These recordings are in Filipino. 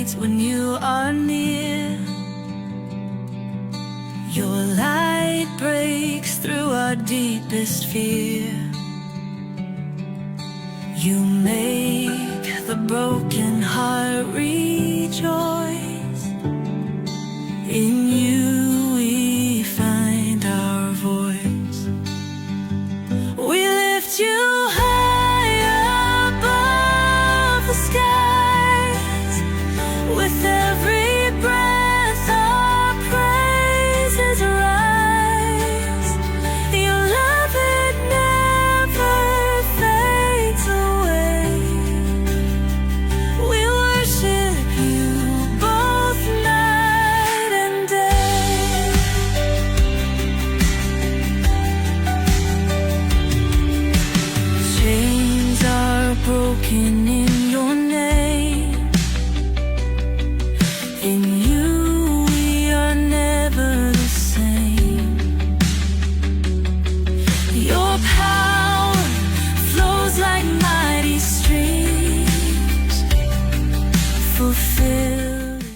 fades when you are near. Your light breaks through our deepest fear. You make the broken heart rejoice. In you we find our voice. We lift you high above the skies. With every breath our praises rise. Your love, it never fades away. We worship you both night and day. Chains are broken in your name. In you we are never the same. Your power flows like mighty streams, fulfilled.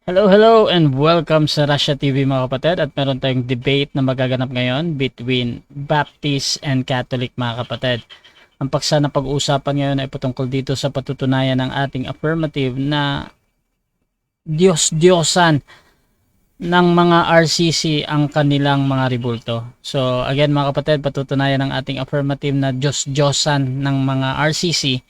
Hello and welcome sa Russia TV mga kapatid, at meron tayong debate na magaganap ngayon between Baptist and Catholic mga kapatid. Ang paksa na pag-uusapan ngayon ay patungkol dito sa patutunayan ng ating affirmative na Diyos-Diyosan ng mga RCC ang kanilang mga rebulto. So again mga kapatid, patutunayan ng ating affirmative na Diyos-Diyosan ng mga RCC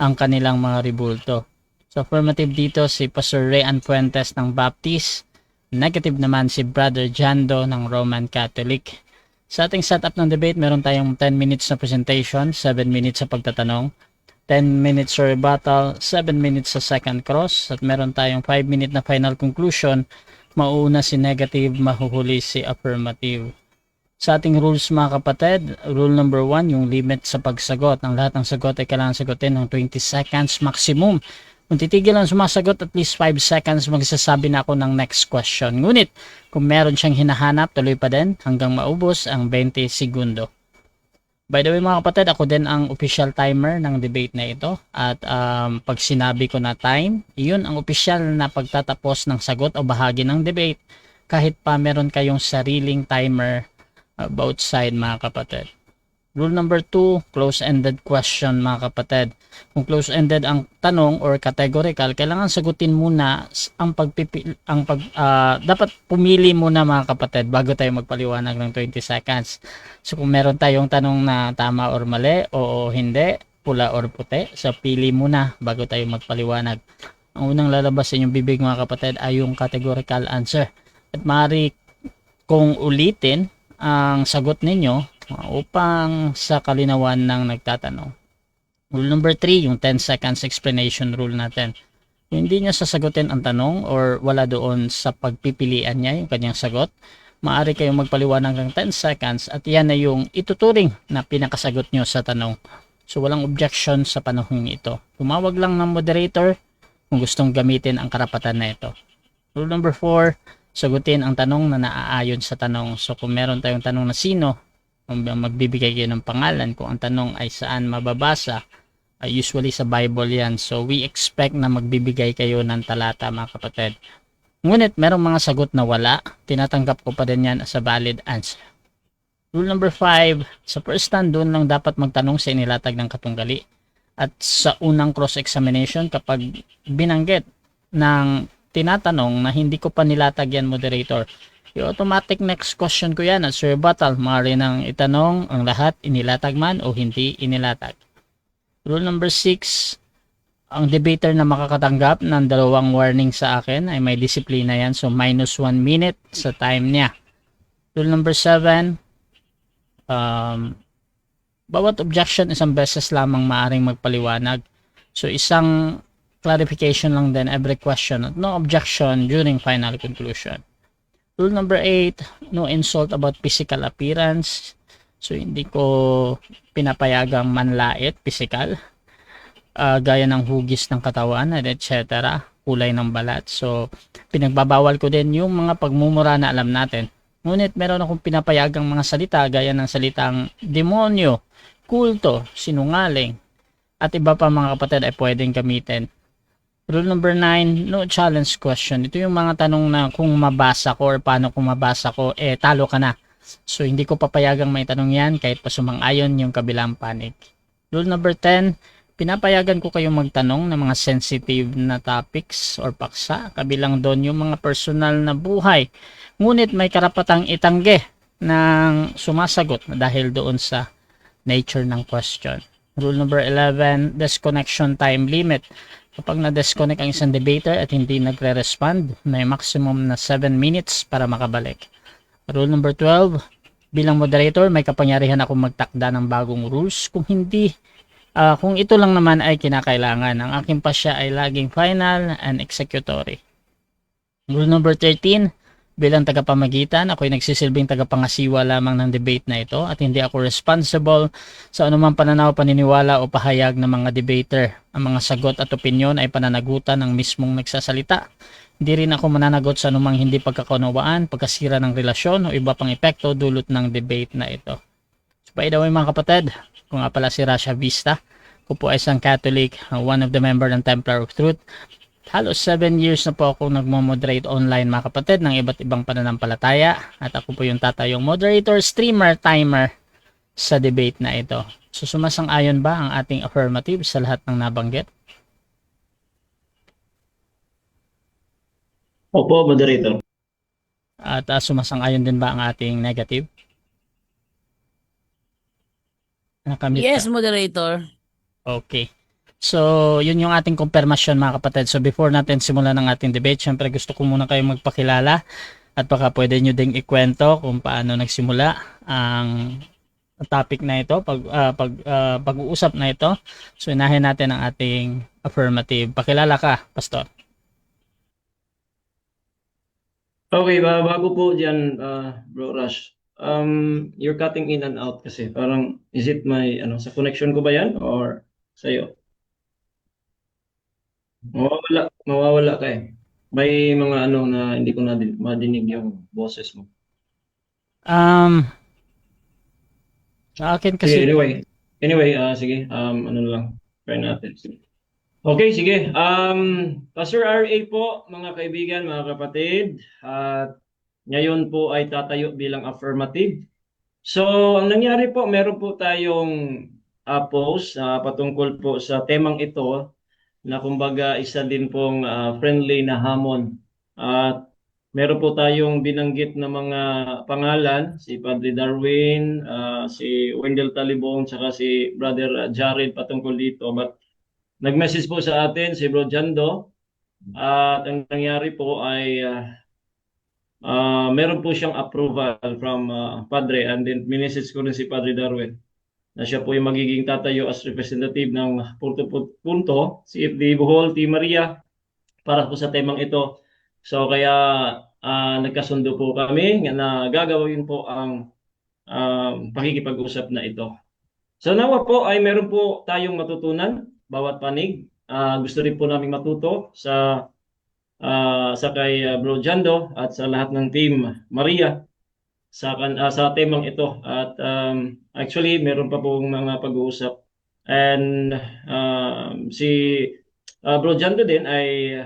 ang kanilang mga rebulto. So affirmative dito si Pastor Rayan Fuentes ng Baptist. Negative naman si Brother Jando ng Roman Catholic. Sa ating setup ng debate, meron tayong 10 minutes na presentation, 7 minutes sa pagtatanong, 10 minutes sa rebuttal, 7 minutes sa second cross, at meron tayong 5 minute na final conclusion. Mauuna si negative, mahuhuli si affirmative. Sa ating rules mga kapatid, rule number 1, yung limit sa pagsagot. Ang lahat ng sagot ay kailangan sagutin ng 20 seconds maximum. Kung titigil ang sumasagot at least 5 seconds, magsasabi na ako ng next question. Ngunit, kung meron siyang hinahanap, tuloy pa din hanggang maubos ang 20 segundo. By the way mga kapatid, ako din ang official timer ng debate na ito. At pag sinabi ko na time, iyon ang official na pagtatapos ng sagot o bahagi ng debate. Kahit pa meron kayong sariling timer both side mga kapatid. Rule number 2, close-ended question mga kapatid. Kung close-ended ang tanong or categorical, kailangan sagutin muna dapat pumili muna mga kapatid bago tayo magpaliwanag ng 20 seconds. So kung meron tayong tanong na tama or mali, o hindi, pula or puti, so pili muna bago tayo magpaliwanag. Ang unang lalabas sa inyong bibig mga kapatid ay yung categorical answer. At maaari kung ulitin ang sagot ninyo upang sa kalinawan ng nagtatanong. Rule number 3, yung 10 seconds explanation rule natin. Kung hindi niya sasagutin ang tanong or wala doon sa pagpipilian niya yung kanyang sagot, maaari kayong magpaliwanag ng 10 seconds at yan na yung ituturing na pinakasagot nyo sa tanong. So walang objection sa panahon ito. Tumawag lang ng moderator kung gustong gamitin ang karapatan na ito. Rule number 4, sagutin ang tanong na naaayon sa tanong. So kung meron tayong tanong na sino, magbibigay kayo ng pangalan. Kung ang tanong ay saan mababasa, usually sa Bible yan. So we expect na magbibigay kayo ng talata mga kapatid. Ngunit merong mga sagot na wala, tinatanggap ko pa din yan as a valid answer. Rule number 5, sa first stand doon lang dapat magtanong sa inilatag ng katunggali. At sa unang cross-examination, kapag binanggit ng tinatanong na hindi ko pa nilatag yan moderator, yung automatic next question ko yan at sa rebuttal, maaari nang itanong ang lahat inilatag man o hindi inilatag. Rule number 6, ang debater na makakatanggap ng 2 warning sa akin ay may disiplina yan. So minus 1 minute sa time niya. Rule number 7, bawat objection isang beses lamang maaring magpaliwanag. So isang clarification lang din every question at no objection during final conclusion. Rule number 8, no insult about physical appearance. So hindi ko pinapayagang manlait physical, gaya ng hugis ng katawan at etc., kulay ng balat. So pinagbabawal ko din yung mga pagmumura na alam natin Ngunit meron akong pinapayagang mga salita gaya ng salitang demonyo, kulto, sinungaling, at iba pa mga kapatid ay pwedeng gamitin. Rule number 9, no challenge question. Ito yung mga tanong na kung mabasa ko or paano kung mabasa ko, talo ka na. So, hindi ko papayagang may tanong yan kahit pa sumang-ayon yung kabilang panig. Rule number 10, pinapayagan ko kayong magtanong ng mga sensitive na topics or paksa. Kabilang doon yung mga personal na buhay. Ngunit may karapatang itanggi ng sumasagot dahil doon sa nature ng question. Rule number 11, disconnection time limit. Kapag na-disconnect ang isang debater at hindi nagre-respond, may maximum na 7 minutes para makabalik. Rule number 12, bilang moderator, may kapangyarihan akong magtakda ng bagong rules. Kung ito lang naman ay kinakailangan. Ang aking pasya ay laging final and executory. Rule number 13, bilang tagapamagitan, ako'y nagsisilbing tagapangasiwa lamang ng debate na ito at hindi ako responsible sa anumang pananaw, paniniwala o pahayag ng mga debater. Ang mga sagot at opinyon ay pananagutan ng mismong nagsasalita. Hindi rin ako mananagot sa anumang hindi pagkakaunawaan, pagkasira ng relasyon o iba pang epekto dulot ng debate na ito. So, by the way mga kapatid, kung nga pala si Rasha Vista, ko po ay isang Catholic, one of the member ng Templar of Truth. Halos 7 years na po ako nagmo-moderate online mga kapatid ng iba't ibang pananampalataya at ako po yung tatayong moderator, streamer, timer sa debate na ito. So sumasang-ayon ba ang ating affirmative sa lahat ng nabanggit? Opo, moderator. At sumasang-ayon din ba ang ating negative? Nakamute Yes, ka. moderator. Okay. So, yun yung ating kumpirmasyon mga kapatid. So, before natin simulan ng ating debate, syempre gusto ko muna kayong magpakilala at baka pwede nyo ding ikwento kung paano nagsimula ang topic na ito, pag-uusap na ito. So, inahin natin ang ating affirmative. Pakilala ka, Pastor. Okay, bago po dyan, Bro Rush. You're cutting in and out kasi. Parang, is it sa connection ko ba yan? Or sa'yo? Mawawala ka eh. May mga na hindi ko madinig yung boses mo. Sa akin Sige, kasi, anyway, sige, ano na lang, try natin. Okay, sige. Pastor RA po, mga kaibigan, mga kapatid, at ngayon po ay tatayo bilang affirmative. So, ang nangyari po, meron po tayong post patungkol po sa temang ito na kumbaga isa din pong friendly na hamon. At meron po tayong binanggit na mga pangalan, si Padre Darwin, si Wendell Talibong, saka si Brother Jared patungkol dito. But nag-message po sa atin si Bro Jando at ang nangyari po ay meron po siyang approval from Padre, and then minessage ko rin si Padre Darwin na siya po yung magiging tatayo as representative ng punto CFD Bohol, Team Maria para po sa temang ito. So kaya nagkasundo po kami na gagawin po ang pakikipag-usap na ito. So nawa po ay meron po tayong matutunan bawat panig. Gusto rin po namin matuto sa kay Bro Jando at sa lahat ng Team Maria sa temang ito. At actually, meron pa pong mga pag-uusap. And si Bro Jando din ay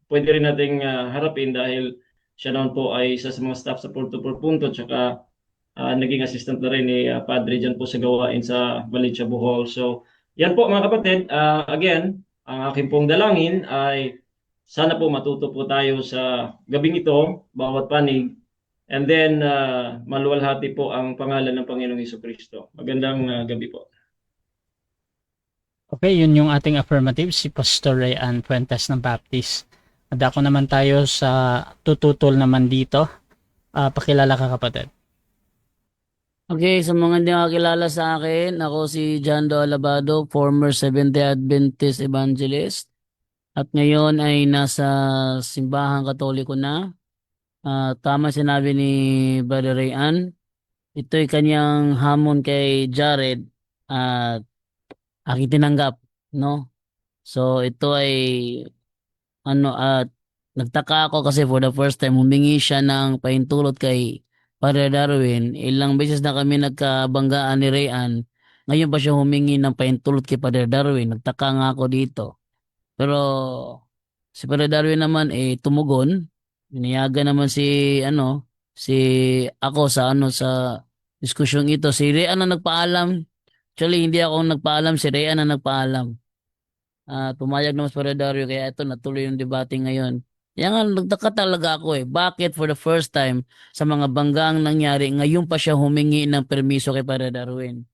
pwede rin nating harapin dahil siya naman po ay isa sa mga staff sa Punto por Punto, tsaka naging assistant na rin ni Padre dyan po sa gawain sa Valencia, Bohol. So, yan po mga kapatid. Again, ang aking pong dalangin ay sana po matuto po tayo sa gabing ito, bawat panig. And then, maluwalhati po ang pangalan ng Panginoong Hesukristo. Magandang gabi po. okay, yun yung ating affirmative, si Pastor Rayan Fuentes ng Baptist. At ako naman tayo sa tututol naman dito. Pakilala ka kapatid. Okay, sa mga hindi nakakilala sa akin, ako si Jando Alabado, former Seventh-day Adventist Evangelist. At ngayon ay nasa Simbahang Katoliko na. Tama sinabi ni Brother Rayan. Ito'y kanyang hamon kay Jared at aking tinanggap, no? So ito ay at nagtaka ako kasi for the first time humingi siya ng pahintulot kay Father Darwin, ilang beses na kami nagkabanggaan ni Rayan. Ngayon pa siya humingi ng pahintulot kay Father Darwin. Nagtaka nga ako dito. Pero si Father Darwin naman tumugon. Iniyagan naman si ako sa diskusyong ito. Si Rayan ang nagpaalam. Actually, hindi ako ang nagpaalam, si Rayan ang nagpaalam. Pumayag naman si Father Darwin, kaya ito natuloy yung debate ngayon. Kaya nga, nagtaka talaga ako Bakit for the first time sa mga banggang nangyari, ngayon pa siya humingi ng permiso kay Father Darwin?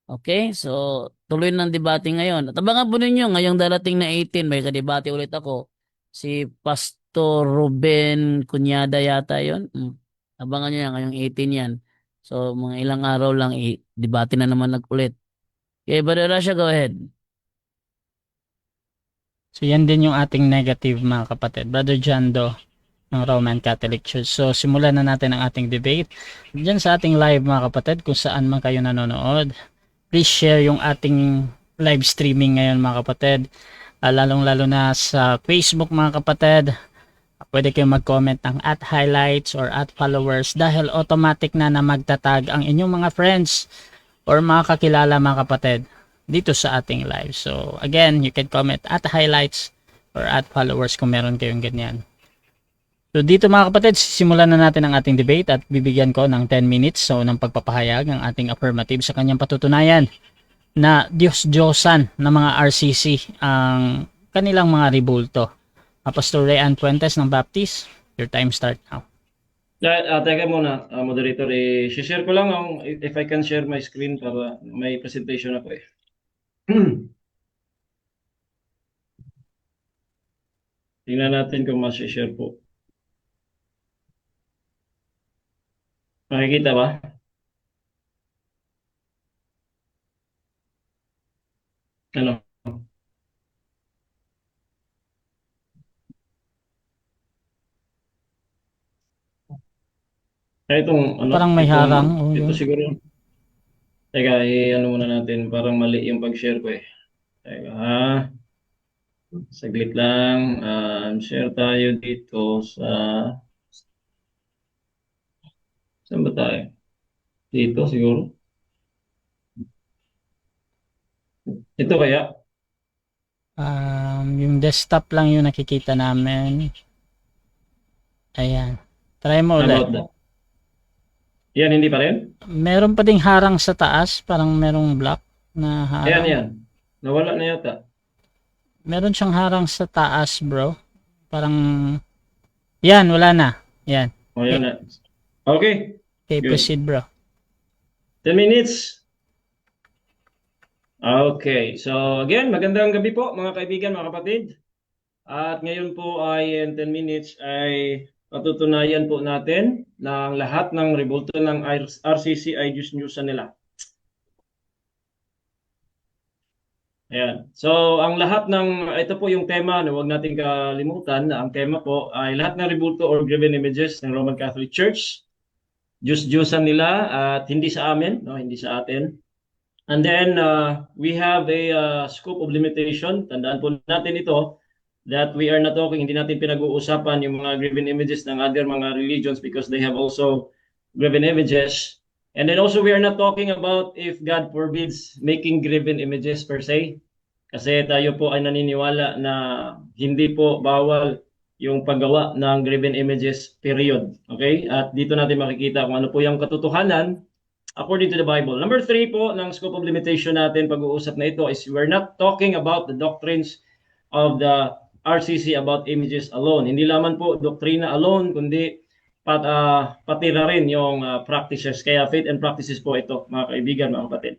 Okay? So, tuloy ng debate ngayon. At abangan po ninyo, ngayong darating na 18, may kadebate ulit ako. Si Pastor Ruben Cunyada yata yon. Abangan nyo yan, ngayong 18 yan. So, mga ilang araw lang, debate na naman ulit. Okay, Brother Rasha, go ahead. So yan din yung ating negative mga kapatid. Brother John Doe ng Roman Catholic Church. So simulan na natin ang ating debate. Diyan sa ating live mga kapatid, kung saan man kayo nanonood, please share yung ating live streaming ngayon mga kapatid. Lalong-lalo na sa Facebook mga kapatid. Pwede kayong mag-comment ng @highlights or @followers dahil automatic na magtatag ang inyong mga friends or mga kakilala mga kapatid dito sa ating live. So again, you can comment @highlights or @followers kung meron kayong ganyan. So dito mga kapatid, simulan na natin ang ating debate at bibigyan ko ng 10 minutes so ng pagpapahayag ng ating affirmative sa kanyang patutunayan na Diyos-Diyosan ng mga RCC ang kanilang mga ribulto. Pastor Rayan Fuentes ng Baptist, your time start now. Teka muna, moderator, share ko lang if I can share my screen para may presentation ako Tingnan natin kung ma-share po. Makikita ba? Ano? Itong ano? Parang may harang. Ito siguro. Teka, ano muna natin, parang mali yung pag-share ko Teka, saglit lang. Share tayo dito sa... Saan ba tayo? Dito siguro. Ito kaya? Yung desktop lang yung nakikita namin. Ayan. Try mo ulit. Yan, hindi pa rin? Meron pa ding harang sa taas. Parang merong block na harang. Yan. Nawala na yata. Meron siyang harang sa taas, bro. Parang... Yan, wala na. Yan. Yan na. Okay. Okay, Good. proceed, bro. 10 minutes. Okay. So, again, magandang gabi po mga kaibigan, mga kapatid. At ngayon po ay in 10 minutes ay patutunayan po natin na ang lahat ng rebulto ng RCC ay Diyos-Diyusan nila. Ayan. So, ang lahat ito po yung tema na huwag natin kalimutan na ang tema po ay lahat ng rebulto or graven images ng Roman Catholic Church. Diyos-Diyusan nila at hindi sa amin, hindi sa atin. And then, we have a scope of limitation. Tandaan po natin ito that we are not talking, hindi natin pinag-uusapan yung mga graven images ng other mga religions because they have also graven images. And then also we are not talking about if God forbids making graven images per se. Kasi tayo po ay naniniwala na hindi po bawal yung paggawa ng graven images, period. Okay? At dito natin makikita kung ano po yung katotohanan according to the Bible. Number 3 po ng scope of limitation natin pag-uusap na ito is we're not talking about the doctrines of the RCC about images alone. Hindi lamang po doktrina alone, kundi pati na rin yung practices. Kaya faith and practices po ito, mga kaibigan, mga kapatid.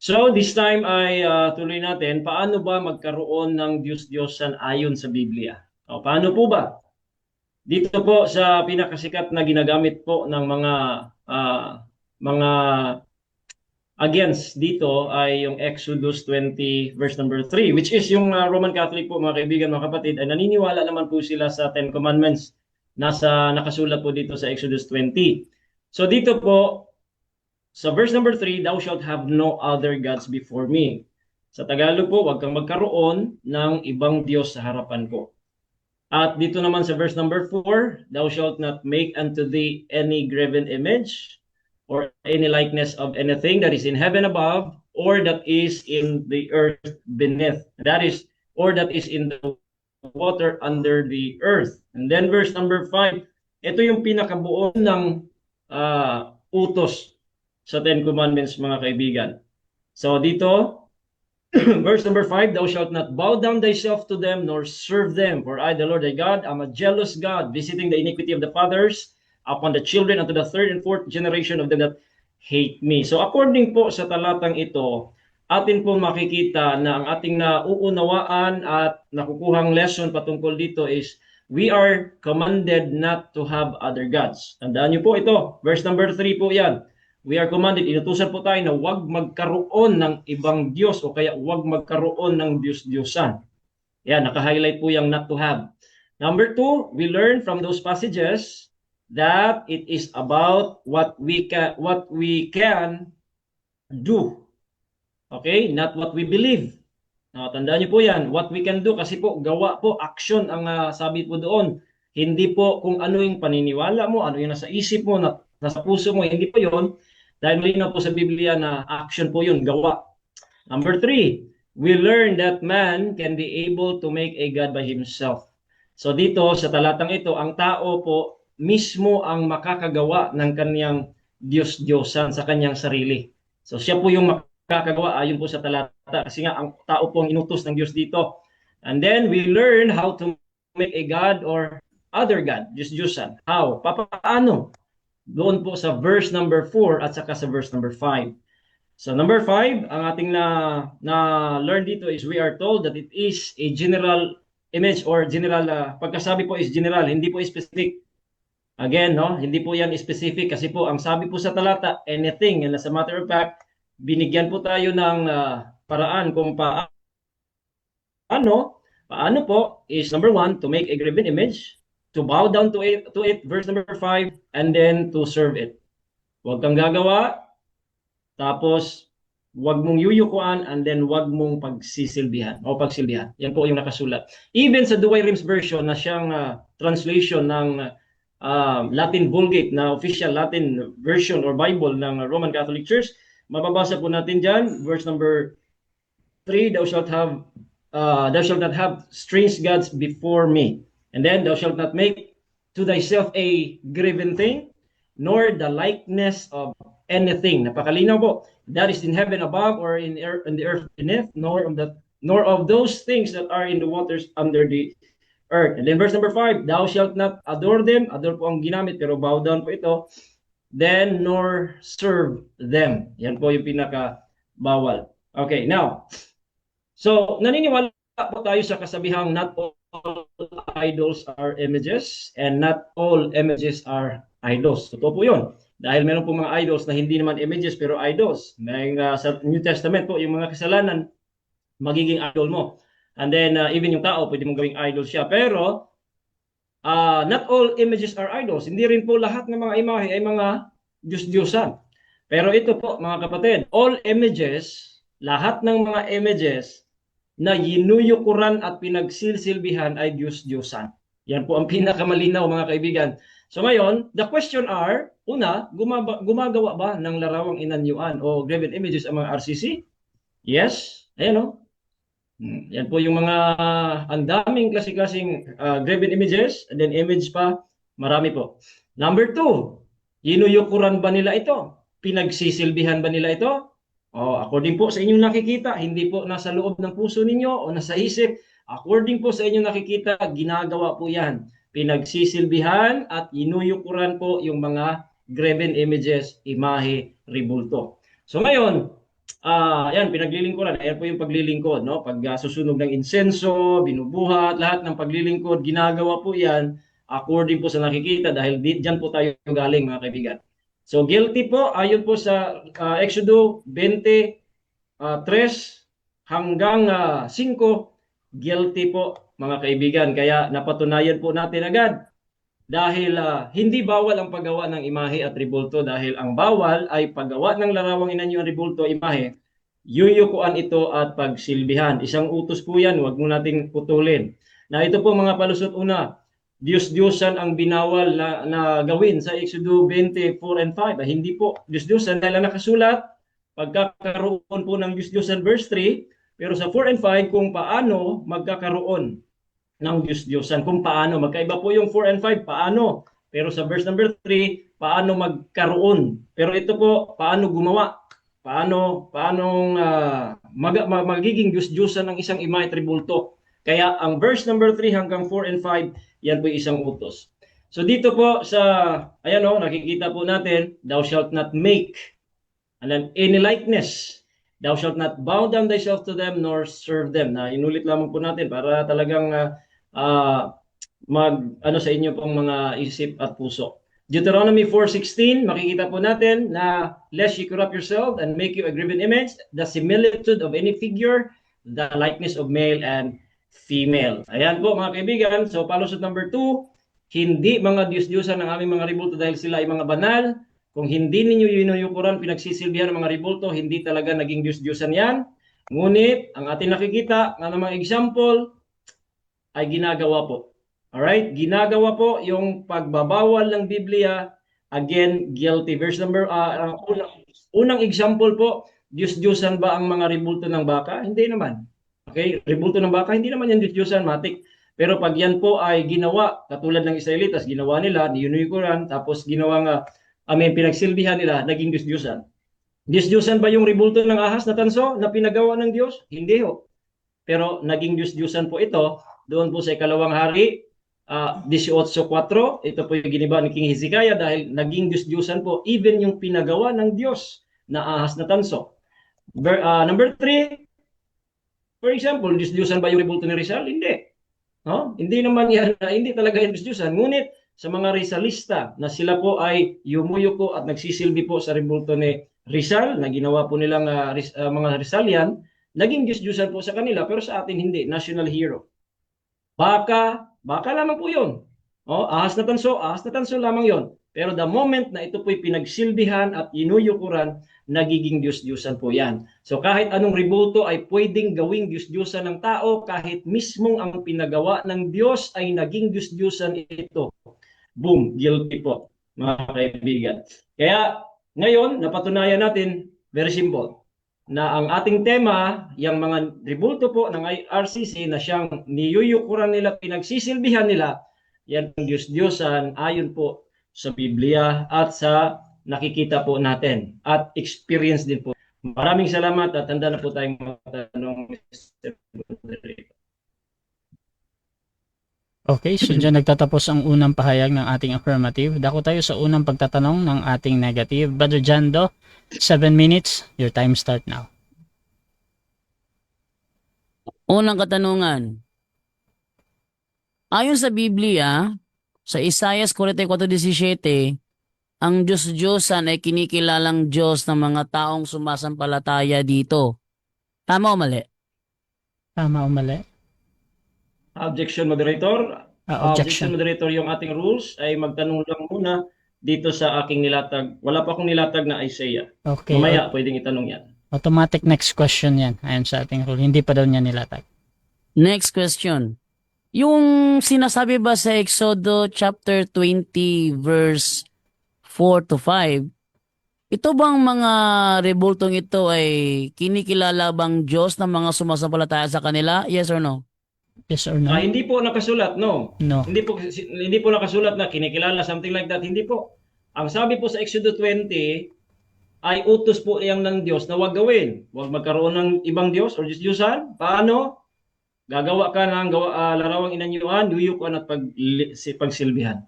So this time ay tuloy natin, paano ba magkaroon ng Diyos-Diyosan ayon sa Biblia? Paano po ba? Dito po sa pinakasikat na ginagamit po ng mga against dito ay yung Exodus 20 verse number 3, which is yung Roman Catholic po, mga kaibigan, mga kapatid, ay naniniwala naman po sila sa 10 Commandments. Nakasulat po dito sa Exodus 20. So dito po, sa verse number 3, thou shalt have no other gods before me. Sa Tagalog po, huwag kang magkaroon ng ibang Diyos sa harapan ko. At dito naman sa verse number 4, thou shalt not make unto thee any graven image or any likeness of anything that is in heaven above or that is in the earth beneath. That is, or that is in the water under the earth. And then verse number 5, ito yung pinakabuo ng utos sa Ten Commandments, mga kaibigan. So dito, verse number 5, thou shalt not bow down thyself to them, nor serve them. For I, the Lord thy God, am a jealous God, visiting the iniquity of the fathers upon the children unto the third and fourth generation of them that hate me. So according po sa talatang ito, atin po makikita na ang ating nauunawaan at nakukuhang lesson patungkol dito is we are commanded not to have other gods. Tandaan niyo po ito, verse number 3 po yan. We are commanded, inutusan po tayo na huwag magkaroon ng ibang Diyos o kaya huwag magkaroon ng Diyos-Diyosan. Yan, naka-highlight po yung not to have. Number 2, we learn from those passages that it is about what we can do. Okay? Not what we believe. Tandaan niyo po yan, what we can do kasi po gawa po, action ang sabi po doon. Hindi po kung ano yung paniniwala mo, ano yung nasa isip mo, nasa puso mo, hindi po yon. Dahil malinaw po sa Biblia na action po yun, gawa. Number 3, we learn that man can be able to make a God by himself. So dito sa talatang ito, ang tao po mismo ang makakagawa ng kanyang Diyos-Diyosan sa kanyang sarili. So siya po yung makakagawa ayon po sa talata kasi nga ang tao po ang inutos ng Diyos dito. And then we learn how to make a God or other God, Diyos-Diyosan. How? Paano? Doon po sa verse number 4 at saka sa verse number 5. So number 5, ang ating na learn dito is we are told that it is a general image or general, pagkasabi po is general, hindi po specific. Again, no, hindi po yan specific kasi po ang sabi po sa talata, anything. And as a matter of fact, binigyan po tayo ng paraan kung paano po is number 1, to make a graven image, to bow down to it, verse number 5, and then to serve it. Huwag kang gagawa, tapos huwag mong yuyukuan, and then huwag mong pagsisilbihan. Yan po yung nakasulat. Even sa Douay Rheims version na siyang translation ng Latin Vulgate na official Latin version or Bible ng Roman Catholic Church, mababasa po natin dyan, verse number 3, thou shalt not have strange gods before me. And then, thou shalt not make to thyself a graven thing, nor the likeness of anything. Napakalinaw po. That is in heaven above or in the earth beneath, nor of those things that are in the waters under the earth. And then verse number 5, thou shalt not adore them. Adore po ang ginamit, pero bow down po ito. Then, nor serve them. Yan po yung pinaka-bawal. Okay, now, so naniniwala po tayo sa kasabihang not all idols are images and not all images are idols. Totoo po yun. Dahil meron po mga idols na hindi naman images pero idols. Sa New Testament po, yung mga kasalanan, magiging idol mo. And then, even yung tao, pwede mong gawing idol siya. Pero, not all images are idols. Hindi rin po lahat ng mga imahe ay mga Diyos-Diyosan. Pero ito po, mga kapatid, all images, lahat ng mga images na yinuyukuran at pinagsilsilbihan ay Diyos-Diyosan. Yan po ang pinakamalinaw, mga kaibigan. So ngayon, the question are, una, gumagawa ba ng larawang inanyuan o graven images ang mga RCC? Yes. Ayan o. Yan po yung mga, ang daming klase-klaseng graven images, and then image pa, marami po. Number 2, yinuyukuran ba nila ito? Pinagsisilbihan ba nila ito? According po sa inyong nakikita, hindi po nasa loob ng puso ninyo o nasa isip. According po sa inyong nakikita, ginagawa po yan. Pinagsisilbihan at inuyukuran po yung mga graven images, imahe, ribulto. So ngayon, yan, pinaglilingkuran. Ayan po yung paglilingkod. No? Pag susunog ng insenso, binubuhat, lahat ng paglilingkod, ginagawa po yan according po sa nakikita dahil dyan po tayo galing, mga kaibigan. So guilty po, ayon po sa Exodo 23 hanggang 5, guilty po, mga kaibigan. Kaya napatunayan po natin agad dahil hindi bawal ang paggawa ng imahe at ribulto dahil ang bawal ay paggawa ng larawang inanyuan, ribulto, imahe, yuyukuan ito at pagsilbihan. Isang utos po yan, huwag mo nating putulin. Na ito po mga palusot, una, Diyos-Diyosan ang binawal na gawin sa Exodo 24 and 5. Hindi po Diyos-Diyosan dahil ang nakasulat, pagkakaroon po ng Diyos-Diyosan verse 3, pero sa 4 and 5 kung paano magkakaroon ng Diyos-Diyosan. Kung paano, magkaiba po yung 4 and 5, paano. Pero sa verse number 3, paano magkaroon. Pero ito po, paano gumawa. Paanong magiging Diyos-Diyosan ng isang ima at tribulto. Kaya ang verse number 3 hanggang 4 and 5, yan po isang utos. So dito po sa, ayan o, nakikita po natin, thou shalt not make and then any likeness. Thou shalt not bow down thyself to them nor serve them. Na inulit lamang po natin para talagang sa inyo pong mga isip at puso. Deuteronomy 4:16, makikita po natin na lest ye corrupt yourself and make you a graven image, the similitude of any figure, the likeness of male and female. Ayan po mga kaibigan. So palusot number 2, hindi mga Diyos-Diyosan ng aming mga ribulto dahil sila ay mga banal. Kung hindi ninyo yunuyukuran, pinagsisilbihan ng mga ribulto, hindi talaga naging Diyos-Diyosan yan. Ngunit, ang ating nakikita ng mga example ay ginagawa po. Alright? Ginagawa po yung pagbabawal ng Biblia, again, guilty. Verse number, unang example po, Diyos-Diyosan ba ang mga ribulto ng baka? Hindi naman. Okay? Ribulto ng baka, hindi naman yan Diyos-Diyosan, matik. Pero pag yan po ay ginawa, katulad ng Israelitas, ginawa nila, niyunuyukuran, tapos ginawa pinagsilbihan nila, naging Diyos-Diyosan. Diyos-Diyosan ba yung ribulto ng ahas na tanso na pinagawa ng Diyos? Hindi ho. Pero naging Diyos-Diyosan po ito, doon po sa Ikalawang Hari, 18:4, ito po yung giniba ni King Hezekiah dahil naging Diyos-Diyosan po, even yung pinagawa ng Diyos na ahas na tanso. Number 3, for example, Diyos-Diyosan ba yung ribulto ni Rizal? Hindi. No? Hindi naman yan, hindi talaga yung Diyos-Diyosan. Ngunit, sa mga Rizalista na sila po ay yumuyuko at nagsisilbi po sa ribulto ni Rizal na ginawa po nilang mga Rizalian, naging Diyos-Diyosan po sa kanila pero sa atin hindi, national hero. Baka lamang po yun. Ahas na tanso lamang yon. Pero the moment na ito po'y pinagsilbihan at inuyukuran, nagiging Diyos-Diyosan po yan. So kahit anong ribulto ay pwedeng gawing Diyos-Diyosan ng tao, kahit mismong ang pinagawa ng Diyos ay naging Diyos-Diyosan ito. Boom, guilty po, mga kaibigan. Kaya ngayon, napatunayan natin, very simple, na ang ating tema, yung mga ribulto po ng IRCC na siyang niyuyukuran nila, pinagsisilbihan nila, yan ang Diyos-Diyosan ayon po sa Biblia at sa nakikita po natin at experience din po. Maraming salamat at handa na po tayong matanong. Okay, so dyan nagtatapos ang unang pahayag ng ating affirmative. Dako tayo sa unang pagtatanong ng ating negative. Brother Jando, 7 minutes. Your time start now. Unang katanungan. Ayon sa Biblia, sa Isaiah 44:17, ang Diyos-Diyosan ay kinikilalang Diyos ng mga taong sumasampalataya dito. Tama o mali? Tama o mali? Objection, moderator. Objection. Moderator, yung ating rules ay magtanong lang muna dito sa aking nilatag. Wala pa akong nilatag na Isaiah. Okay. Mamaya pwedeng itanong yan. Automatic next question yan. Ayon sa ating rule. Hindi pa daw niya nilatag. Next question. Yung sinasabi ba sa Exodo chapter 20 verse 4 to 5, ito bang mga rebultong ito ay kinikilala bang Diyos ng mga sumasampalataya sa kanila? Yes or no? Yes or no? Hindi po nakasulat, no. No. Hindi po nakasulat na kinikilala, something like that. Hindi po. Ang sabi po sa Exodus 20 ay utos po iyang ng Diyos na huwag gawin. Huwag magkaroon ng ibang Diyos o Diyos-Diyusan. Paano? Gagawa ka ng larawang inanyuan, yuyukuan at pagsilbihan.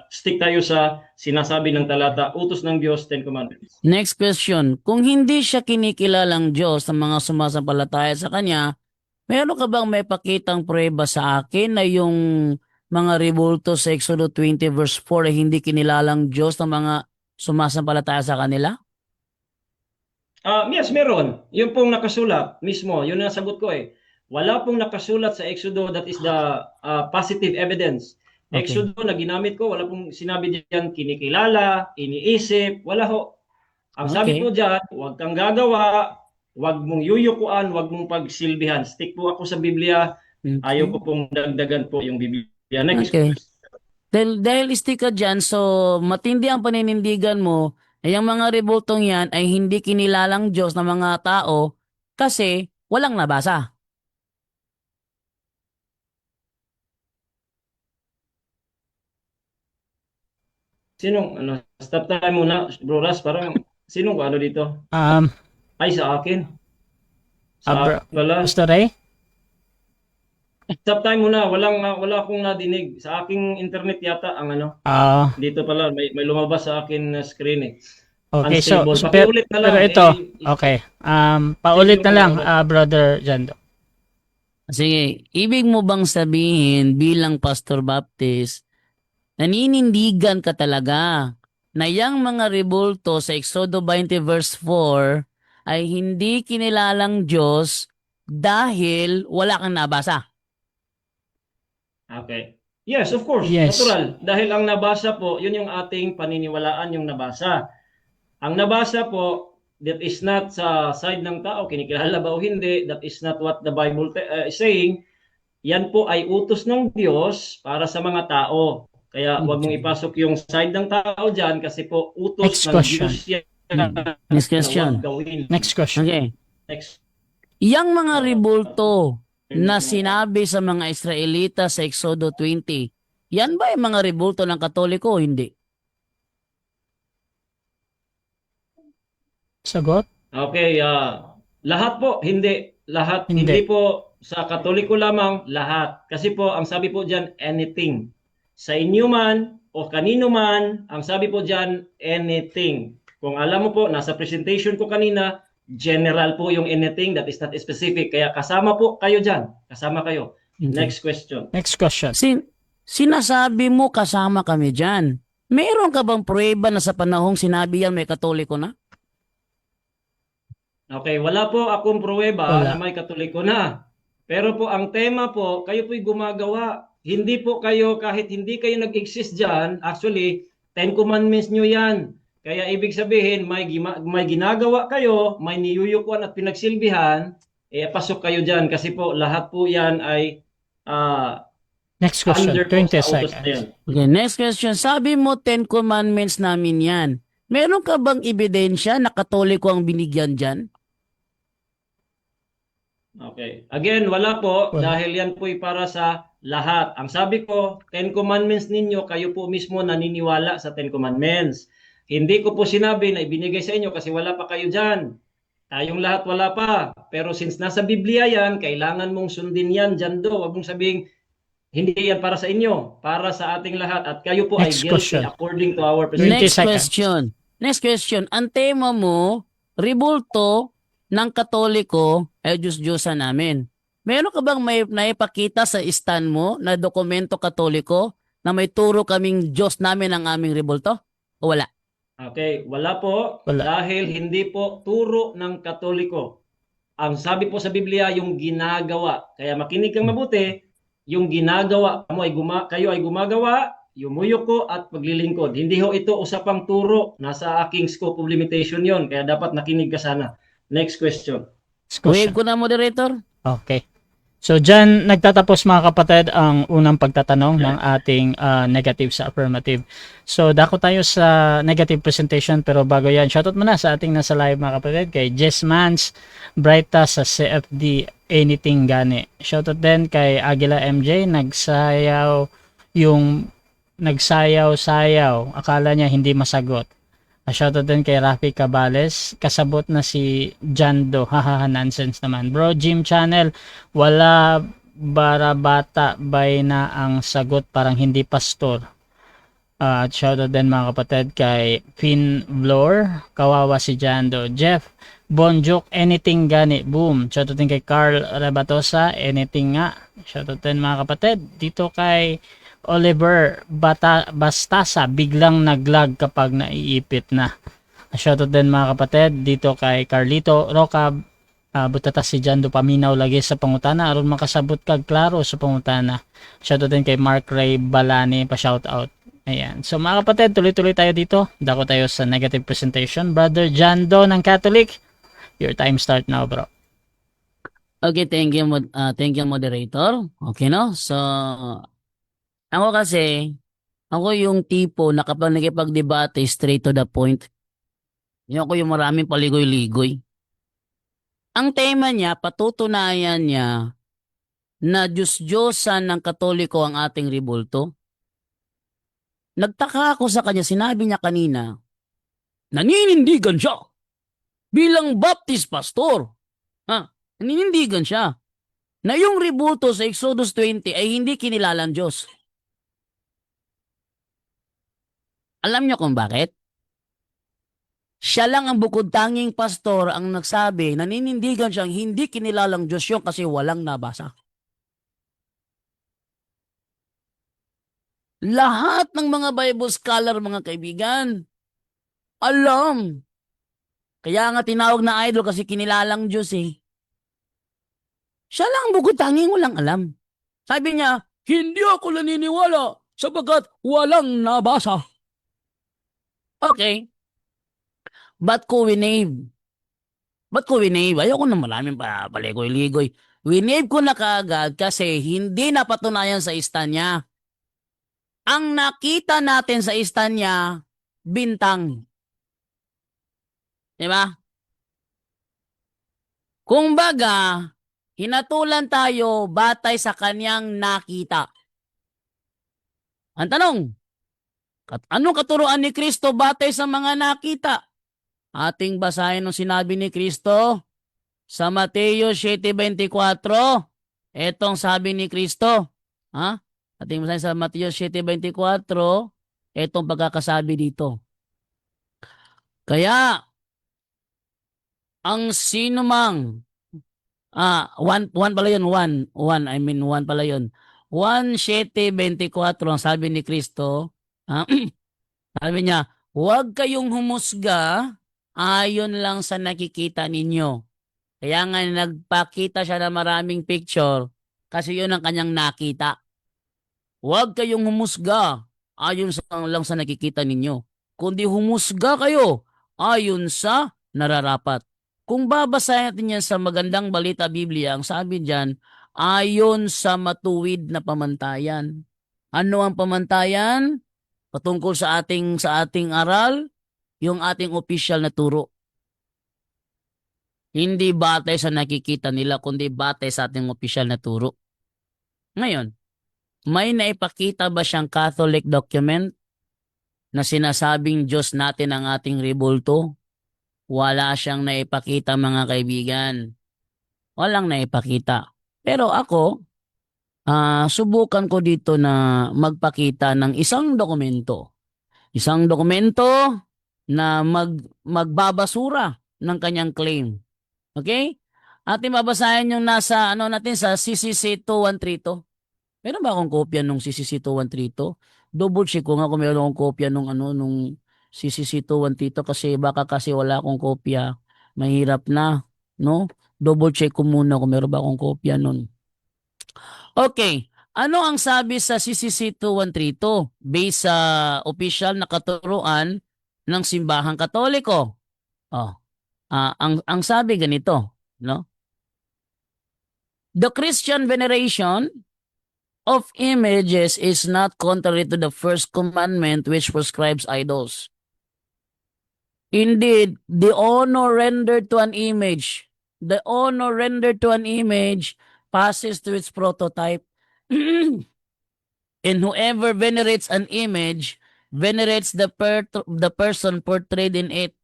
Stick tayo sa sinasabi ng talata, utos ng Diyos, 10 Commandments. Next question. Kung hindi siya kinikilalang Diyos ng mga sumasampalataya sa Kanya, meron ka bang may pakitang pruweba sa akin na yung mga rebulto sa Exodus 20 verse 4 ay hindi kinilalang Diyos ng mga sumasampalataya sa kanila? Yes, meron. Yung pong nakasulat mismo, yun ang sagot ko eh. Wala pong nakasulat sa Exodus, that is the positive evidence. Okay. Exodus na ginamit ko, wala pong sinabi diyan kinikilala, iniisip, wala ho. Ang sabi po diyan, huwag kang gagawa, huwag mong yuyukuan, huwag mong pagsilbihan. Stick po ako sa Biblia Ayaw Okay. ko pong dagdagan po yung Biblia. Next Okay. question. Dahil stick ka dyan, so matindi ang paninindigan mo, ay ang mga rebultong yan ay hindi kinilalang Diyos ng mga tao kasi walang nabasa. Sinong, ano, stop tayo muna, Bro Ras, parang, sinong ano dito? Um, Ay, sa akin. Sa Bro, akin pala. Pastor Ray? Stop tayo muna, wala akong nadinig. Sa aking internet yata, ang ano, Ah, dito pala, may lumabas sa akin na screen eh. okay, so, Unstable. pero, Pakiulit na lang. pero ito, eh, okay. Paulit na lang, Sige, Brother Jando. Sige, ibig mo bang sabihin bilang Pastor Baptist, naninindigan ka talaga na yang mga rebulto sa Exodo 20 verse 4 ay hindi kinilalang Diyos dahil wala kang nabasa? Okay. Yes, of course. Yes. Natural. Dahil ang nabasa po, yun yung ating paniniwalaan yung nabasa. Ang nabasa po, that is not sa side ng tao, kinikilala ba o hindi, that is not what the Bible is saying. Yan po ay utos ng Diyos para sa mga tao. Kaya wag mong ipasok yung side ng tao dyan kasi po utos Next ng question. Diyos yan. Next question. Na wag gawin. Next question. Okay. Next. Yang mga rebulto na sinabi sa mga Israelita sa Exodo 20, yan ba yung mga rebulto ng Katoliko o hindi? Sagot? Okay, lahat po, hindi. Lahat, Hindi. hindi po sa Katoliko lamang, lahat. Kasi po, ang sabi po dyan, anything. Sa inyo man o kanino man, ang sabi po dyan, anything. Kung alam mo po, nasa presentation ko kanina, general po yung anything, that is not specific. Kaya kasama po kayo dyan. Kasama kayo. Okay. Next question. Next question. Sinasabi mo kasama kami dyan. Meron ka bang pruweba na sa panahong sinabi yan may Katoliko na? Okay, wala po akong pruweba Wala. na may Katoliko na. Pero po ang tema po, kayo po'y gumagawa. Hindi po kayo, kahit hindi kayo nag-exist dyan, actually, 10 commandments nyo yan. Kaya ibig sabihin, may ginagawa kayo, may niyuyukuan at pinagsilbihan, pasok kayo dyan. Kasi po, lahat po yan ay Next question. under po 20 sa utos na seconds. yan. Okay, next question. Sabi mo 10 commandments namin yan. Meron ka bang ebidensya na Katoliko ang binigyan dyan? Okay. Again, wala po, Wala. dahil yan po'y para sa lahat. Ang sabi ko, 10 commandments ninyo, kayo po mismo naniniwala sa 10 commandments. Hindi ko po sinabi na ibinigay sa inyo kasi wala pa kayo dyan. Tayong lahat wala pa. Pero since nasa Biblia yan, kailangan mong sundin yan dyan do. Huwag mong sabing, hindi yan para sa inyo, para sa ating lahat. At kayo po Next ay guilty question. according to our 20 perspective. Next seconds. question. Next question. Ang tema mo, rebulto ng Katoliko ay Diyos-Diyosan namin. Meron ka bang may naipakita sa stand mo na dokumento Katoliko na may turo kaming Diyos namin ang aming rebulto? O wala? Okay, wala po, Wala. dahil hindi po turo ng Katoliko. Ang sabi po sa Biblia, yung ginagawa. Kaya makinig kang mabuti, yung ginagawa, kayo ay gumagawa, yumuyok ko at paglilingkod. Hindi ho ito usapang turo. Nasa aking scope of limitation yon. Kaya dapat nakinig ka sana. Next question. Next Wave question. ko na, moderator. Okay. So, dyan nagtatapos mga kapatid ang unang pagtatanong ng ating negative sa affirmative. So, dako tayo sa negative presentation pero bago yan, shoutout muna sa ating nasa live mga kapatid kay Jess Mans, Brighta sa CFD, Anything Gani. Shoutout din kay Aguila MJ, nagsayaw-sayaw. Akala niya hindi masagot. Shoutout din kay Rafi Cabales, kasabot na si Jando, hahaha nonsense naman. Bro, Gym Channel, wala barabata bay na ang sagot, parang hindi pastor. At shoutout din mga kapatid kay Finn Vlor, kawawa si Jando. Jeff, Bonjuk, Anything Gani, boom. Shoutout din kay Carl Rabatosa, Anything nga. Shoutout din mga kapatid, dito kay Oliver Bastasa, biglang naglag kapag naiipit na. Shoutout din mga kapatid dito kay Carlito Roca, butata si Jando paminaw lagi sa pangutana aron makasabot kag klaro sa pangutana. Shoutout din kay Mark Ray Balani, pa shoutout. Ayan. So mga kapatid, tuloy-tuloy tayo dito. Dako tayo sa negative presentation. Brother Jando ng Catholic, your time start now, bro. Okay, thank you, moderator. Okay, no? So, ako kasi, ako yung tipo na kapag nakipagdebate, straight to the point. Yung ako yung maraming paligoy-ligoy. Ang tema niya, patutunayan niya na Diyos-Diyosan ng Katoliko ang ating rebulto. Nagtaka ako sa kanya, sinabi niya kanina, naninindigan siya bilang Baptist pastor. Ha? Naninindigan siya na yung rebulto sa Exodus 20 ay hindi kinilalang Diyos. Alam niyo kung bakit? Siya lang ang bukod tanging pastor ang nagsabi, naninindigan siyang hindi kinilalang Diyos yun kasi walang nabasa. Lahat ng mga Bible scholar, mga kaibigan, alam. Kaya nga tinawag na idol kasi kinilalang Diyos eh. Siya lang ang bukod tanging walang alam. Sabi niya, hindi ako naniniwala sapagkat walang nabasa. Okay. Ba't ko winave? Ba't ko winave? Ayoko na maraming paligoy-ligoy. Winave ko na kaagad kasi hindi napatunayan sa istanya. Ang nakita natin sa istanya, bintang. Diba? Kung baga, hinatulan tayo batay sa kanyang nakita. Ang tanong, anong katuruan ni Kristo batay sa mga nakita? Ating basahin ng sinabi ni Kristo sa Mateo 7:24. Etong sabi ni Kristo. Ha? Ating basahin sa Mateo 7:24. Etong pagkakasabi dito. Kaya, ang sinumang, one pala yun, one pala yun. 1:7:24 ang sabi ni Kristo. Sabi niya, huwag kayong humusga ayon lang sa nakikita ninyo. Kaya nga nagpakita siya ng maraming picture kasi yun ang kanyang nakita. Huwag kayong humusga ayon lang sa nakikita ninyo. Kundi humusga kayo ayon sa nararapat. Kung babasahin natin yan sa magandang balita Biblia, ang sabi diyan, ayon sa matuwid na pamantayan. Ano ang pamantayan? Patungkol sa ating aral, yung ating opisyal na turo. Hindi batay sa nakikita nila, kundi batay sa ating opisyal na turo. Ngayon, may naipakita ba siyang Catholic document na sinasabing Diyos natin ang ating rebulto? Wala siyang naipakita, mga kaibigan. Walang naipakita. Pero ako, subukan ko dito na magpakita ng isang dokumento. Isang dokumento na magbabasura ng kanyang claim. Okay? Ating babasahin yung nasa natin sa CCC 2132. Meron ba akong kopya nung CCC 2132? Double check ko nga kung meron akong kopya nung nung CCC 2132 kasi baka kasi wala akong kopya. Mahirap na, no? Double check ko muna kung meron ba akong kopya nun. Okay. Ano ang sabi sa CCC 2132 based sa official na katuruan ng Simbahang Katoliko? Ang sabi ganito, no? The Christian veneration of images is not contrary to the first commandment which prescribes idols. Indeed, the honor rendered to an image passes to its prototype. And whoever venerates an image venerates the person portrayed in it.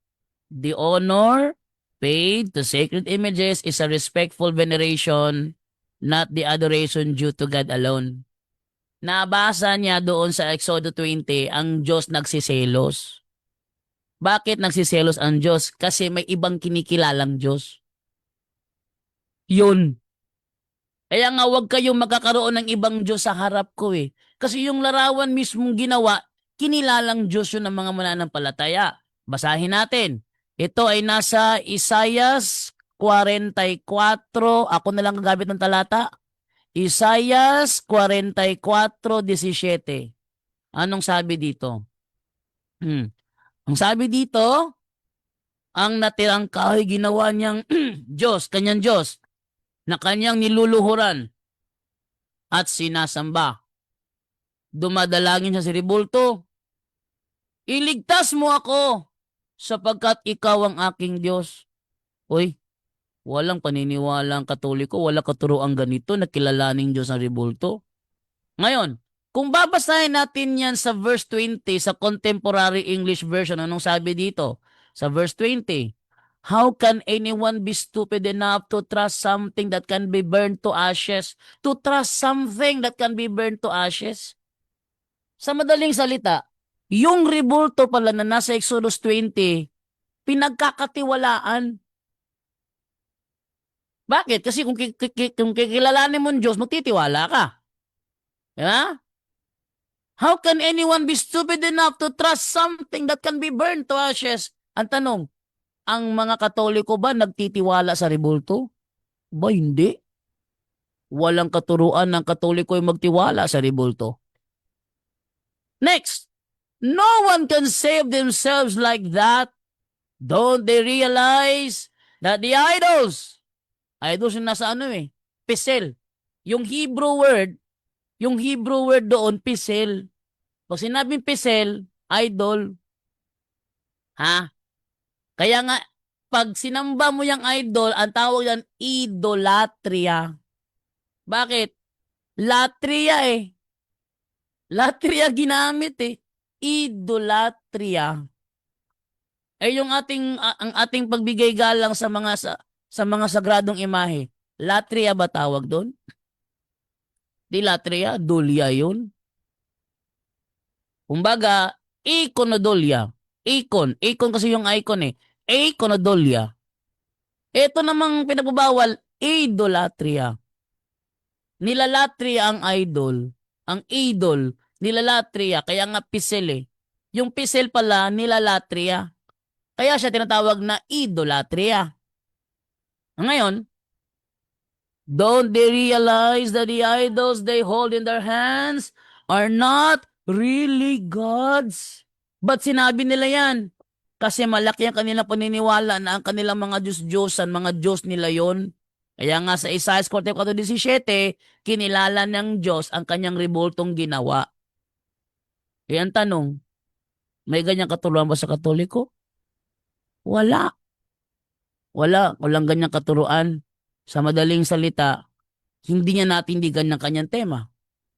The honor paid to sacred images is a respectful veneration, not the adoration due to God alone. Nabasa niya doon sa Exodus 20, ang Diyos nagsiselos. Bakit nagsiselos ang Diyos? Kasi may ibang kinikilalang Diyos. Yun. Kaya nga huwag kayong magkakaroon ng ibang Diyos sa harap ko eh. Kasi yung larawan mismong ginawa, kinilalang Diyos yun ng mga mananampalataya. Basahin natin. Ito ay nasa Isaias 44. Ako na lang gagamit ng talata. Isaias 44:17. Anong sabi dito? Ang sabi dito, ang natirang kahoy ginawa niyang Diyos, kanyang Diyos. na kanyang niluluhuran at sinasamba. Dumadalangin siya sa rebulto, iligtas mo ako sapagkat ikaw ang aking Diyos. Uy, walang paniniwala ang Katoliko, walang katuroang ganito na kilalaning Diyos ang rebulto. Ngayon, kung babasahin natin yan sa verse 20 sa Contemporary English Version, anong sabi dito? Sa verse 20, how can anyone be stupid enough to trust something that can be burned to ashes? To trust something that can be burned to ashes? Sa madaling salita, yung rebulto pala na nasa Exodus 20, pinagkakatiwalaan. Bakit? Kasi kung kikilalanin mo ang Diyos, magtitiwala ka. Diba? How can anyone be stupid enough to trust something that can be burned to ashes? Ang tanong, ang mga Katoliko ba nagtitiwala sa rebulto? Ba hindi. Walang katuruan ng Katoliko yung magtiwala sa rebulto. Next, no one can save themselves like that. Don't they realize that the idols yung nasa pisel. Yung Hebrew word doon, pisel. Pag sinabing pisel, idol. Ha? Kaya nga, pag sinamba mo yung idol, ang tawag yan, idolatria. Bakit? Latria eh. Latria ginamit eh. Idolatria. Yung ang ating pagbigay galang sa mga sagradong imahe. Latria ba tawag doon? Di latria, dulya yun. Kumbaga, iconodolya. Icon kasi yung icon eh. Iconodolya. Ito namang pinagbabawal, idolatria. Nilalatria ang idol. Ang idol, nilalatria. Kaya nga pisel eh. Yung pisel pala, nilalatria. Kaya siya tinatawag na idolatria. Ngayon, don't they realize that the idols they hold in their hands are not really gods? Ba't sinabi nila yan? Kasi malaki ang kanilang paniniwala na ang kanilang mga Diyos-Diyosan, mga Diyos nila yon. Kaya nga sa Isaiah 44:17, kinilala ng Diyos ang kanyang rebultong ginawa. Kaya ang tanong, may ganyang katuruan ba sa Katoliko? Wala. Walang ganyang katuruan. Sa madaling salita, hindi niya natindigan ng kanyang tema.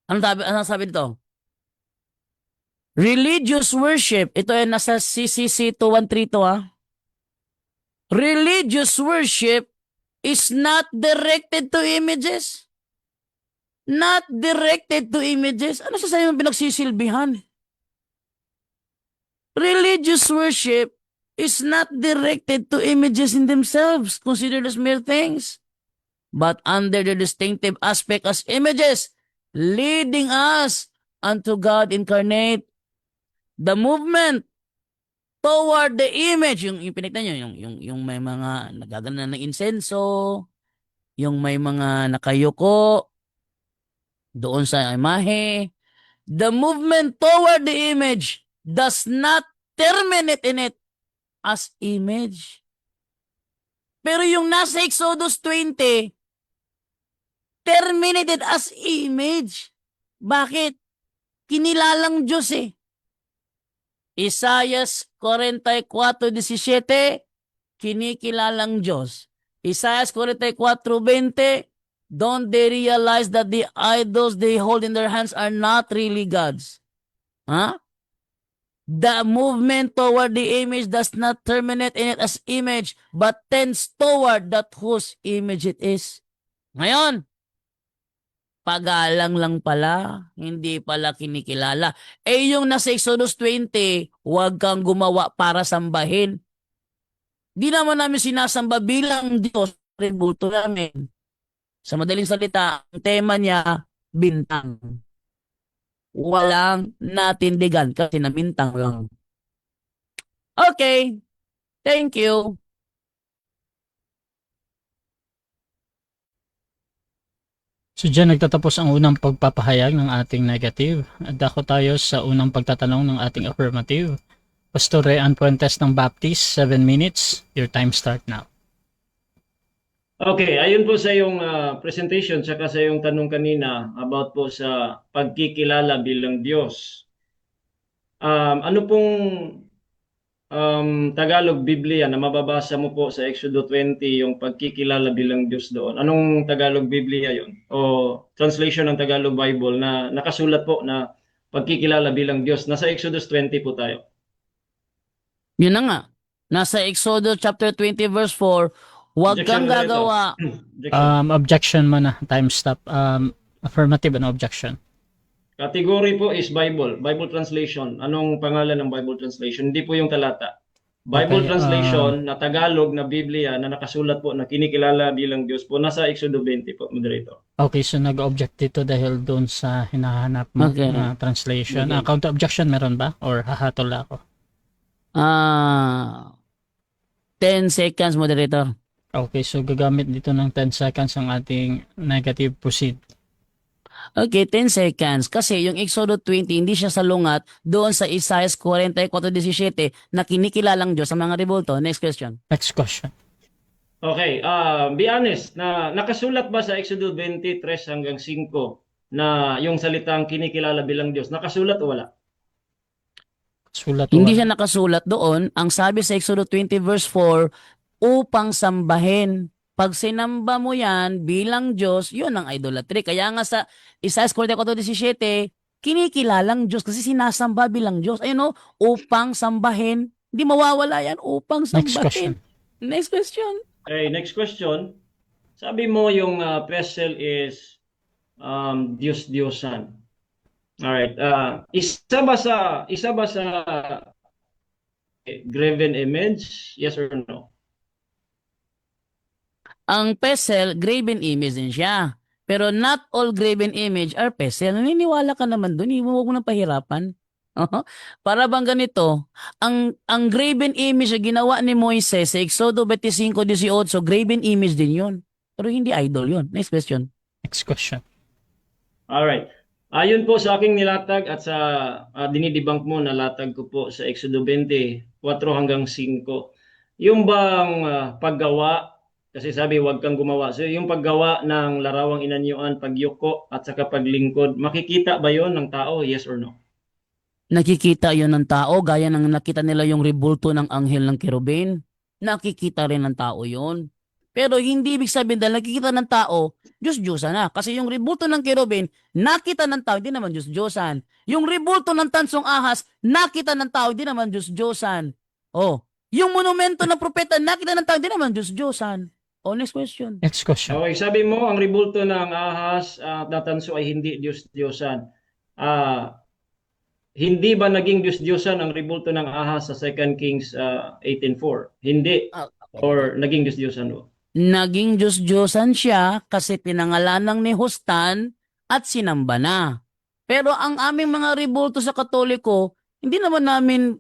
Ano sabi dito? Religious worship. Ito ay nasa CCC 2132 ha. Religious worship is not directed to images. Not directed to images. Ano sa sayo pinagsisilbihan? Religious worship is not directed to images in themselves, considered as mere things, but under the distinctive aspect as images, leading us unto God incarnate. The movement toward the image, yung pinignan nyo, yung may mga nagagana ng insenso, yung may mga nakayuko doon sa imahe. The movement toward the image does not terminate in it as image. Pero yung nasa Exodus 20, terminated as image. Bakit? Kinilalang Diyos eh. Isaiah 44:17, kinikilalang Diyos. Isaiah 44:20, don't they realize that the idols they hold in their hands are not really gods? Huh? The movement toward the image does not terminate in it as image, but tends toward that whose image it is. Ngayon, pagalang lang pala, hindi pala kinikilala. Yung nasa Exodus 20, huwag kang gumawa para sambahin. Di naman namin sinasamba bilang Diyos, tributo namin. Sa madaling salita, ang tema niya, bintang. Walang natindigan kasi na bintang lang. Okay, thank you. So dyan nagtatapos ang unang pagpapahayag ng ating negative. At dako tayo sa unang pagtatanong ng ating affirmative. Pastor Rean Puentes ng Baptist, 7 minutes. Your time start now. Okay, ayun po sa iyong presentation tsaka sa iyong tanong kanina about po sa pagkikilala bilang Diyos. Ano pong Tagalog Biblia na mababasa mo po sa Exodo 20 yung pagkikilala bilang Diyos doon? Anong Tagalog Biblia yon? O translation ng Tagalog Bible na nakasulat po na pagkikilala bilang Diyos? Nasa Exodus 20 po tayo. Yun na nga. Nasa Exodus chapter 20 verse 4, huwag Objection, kang moderator. gagawa. Objection. Objection mo na. Time stop. Affirmative and objection. Category po is Bible. Bible translation. Anong pangalan ng Bible translation? Hindi po yung talata. Bible Okay, translation na Tagalog na Biblia na nakasulat po na kinikilala bilang Diyos po nasa Exodo 20 po, moderator. Okay, so nag-object dito dahil doon sa hinahanap mo Okay. na translation. Okay. Counter objection meron ba? Or hahatol ako? 10 seconds, moderator. Okay, so gagamit dito ng 10 seconds ang ating negative proceed. Okay, 10 seconds. Kasi yung Exodus 20, hindi siya salungat doon sa Isaiah 44:17 na kinikilalang Diyos sa mga rebulto. Next question. Next question. Okay, be honest, na nakasulat ba sa Exodo 23 hanggang 5 na yung salitang kinikilala bilang Diyos? Nakasulat o wala? Sulat Hindi wala. siya nakasulat doon. Ang sabi sa Exodus 20 verse 4, upang sambahin. Pag sinamba mo yan bilang Diyos, yun ang idolatry. Kaya nga sa Isaiah 44:17, kinikilalang Diyos kasi sinasamba bilang Diyos. Ayun o, upang sambahin. Hindi mawawala yan, upang Next question. sambahin. Next question. Okay, next question. Sabi mo yung vessel is Diyos-Diyosan. Alright. Isa ba sa graven image? Yes or no? Ang pesel, graven image din siya. Pero not all graven image are pesel. Naniniwala ka naman doon. Huwag mo nang pahirapan. Para bang ganito, ang graven image na ginawa ni Moises sa Exodo 25:18, graven image din yun. Pero hindi idol yun. Next question. Next question. Alright. Ayon po sa aking nilatag at sa dinidibang mo na latag ko po sa Exodo 20, 4 hanggang 5. Yung bang paggawa, kasi sabi huwag kang gumawa. So yung paggawa ng larawang inanyuan, pagyuko at saka paglingkod, makikita ba yon ng tao? Yes or no? Nakikita yon ng tao, gaya ng nakita nila yung rebulto ng anghel ng kerubin. Nakikita rin ng tao yon. Pero hindi ibig sabihin dahil nakikita ng tao, Diyos-Diyosan na. Kasi yung rebulto ng kerubin, nakita ng tao, hindi naman Diyos-Diyosan. Yung rebulto ng tansong ahas, nakita ng tao, hindi naman Diyos-Diyosan. Oh, yung monumento ng propeta, nakita ng tao, hindi naman Diyos-Diyosan. Oh, next question. Next question. Okay, sabi mo ang rebulto ng ahas at natanso ay hindi Diyos-Diyosan. Hindi ba naging Diyos-Diyosan ang rebulto ng ahas sa 2 Kings 18:4? Hindi. Or naging Diyos-Diyosan mo? Naging Diyos-Diyosan siya kasi pinangalanan ni Hustan at sinamba na. Pero ang aming mga rebulto sa Katoliko, hindi naman namin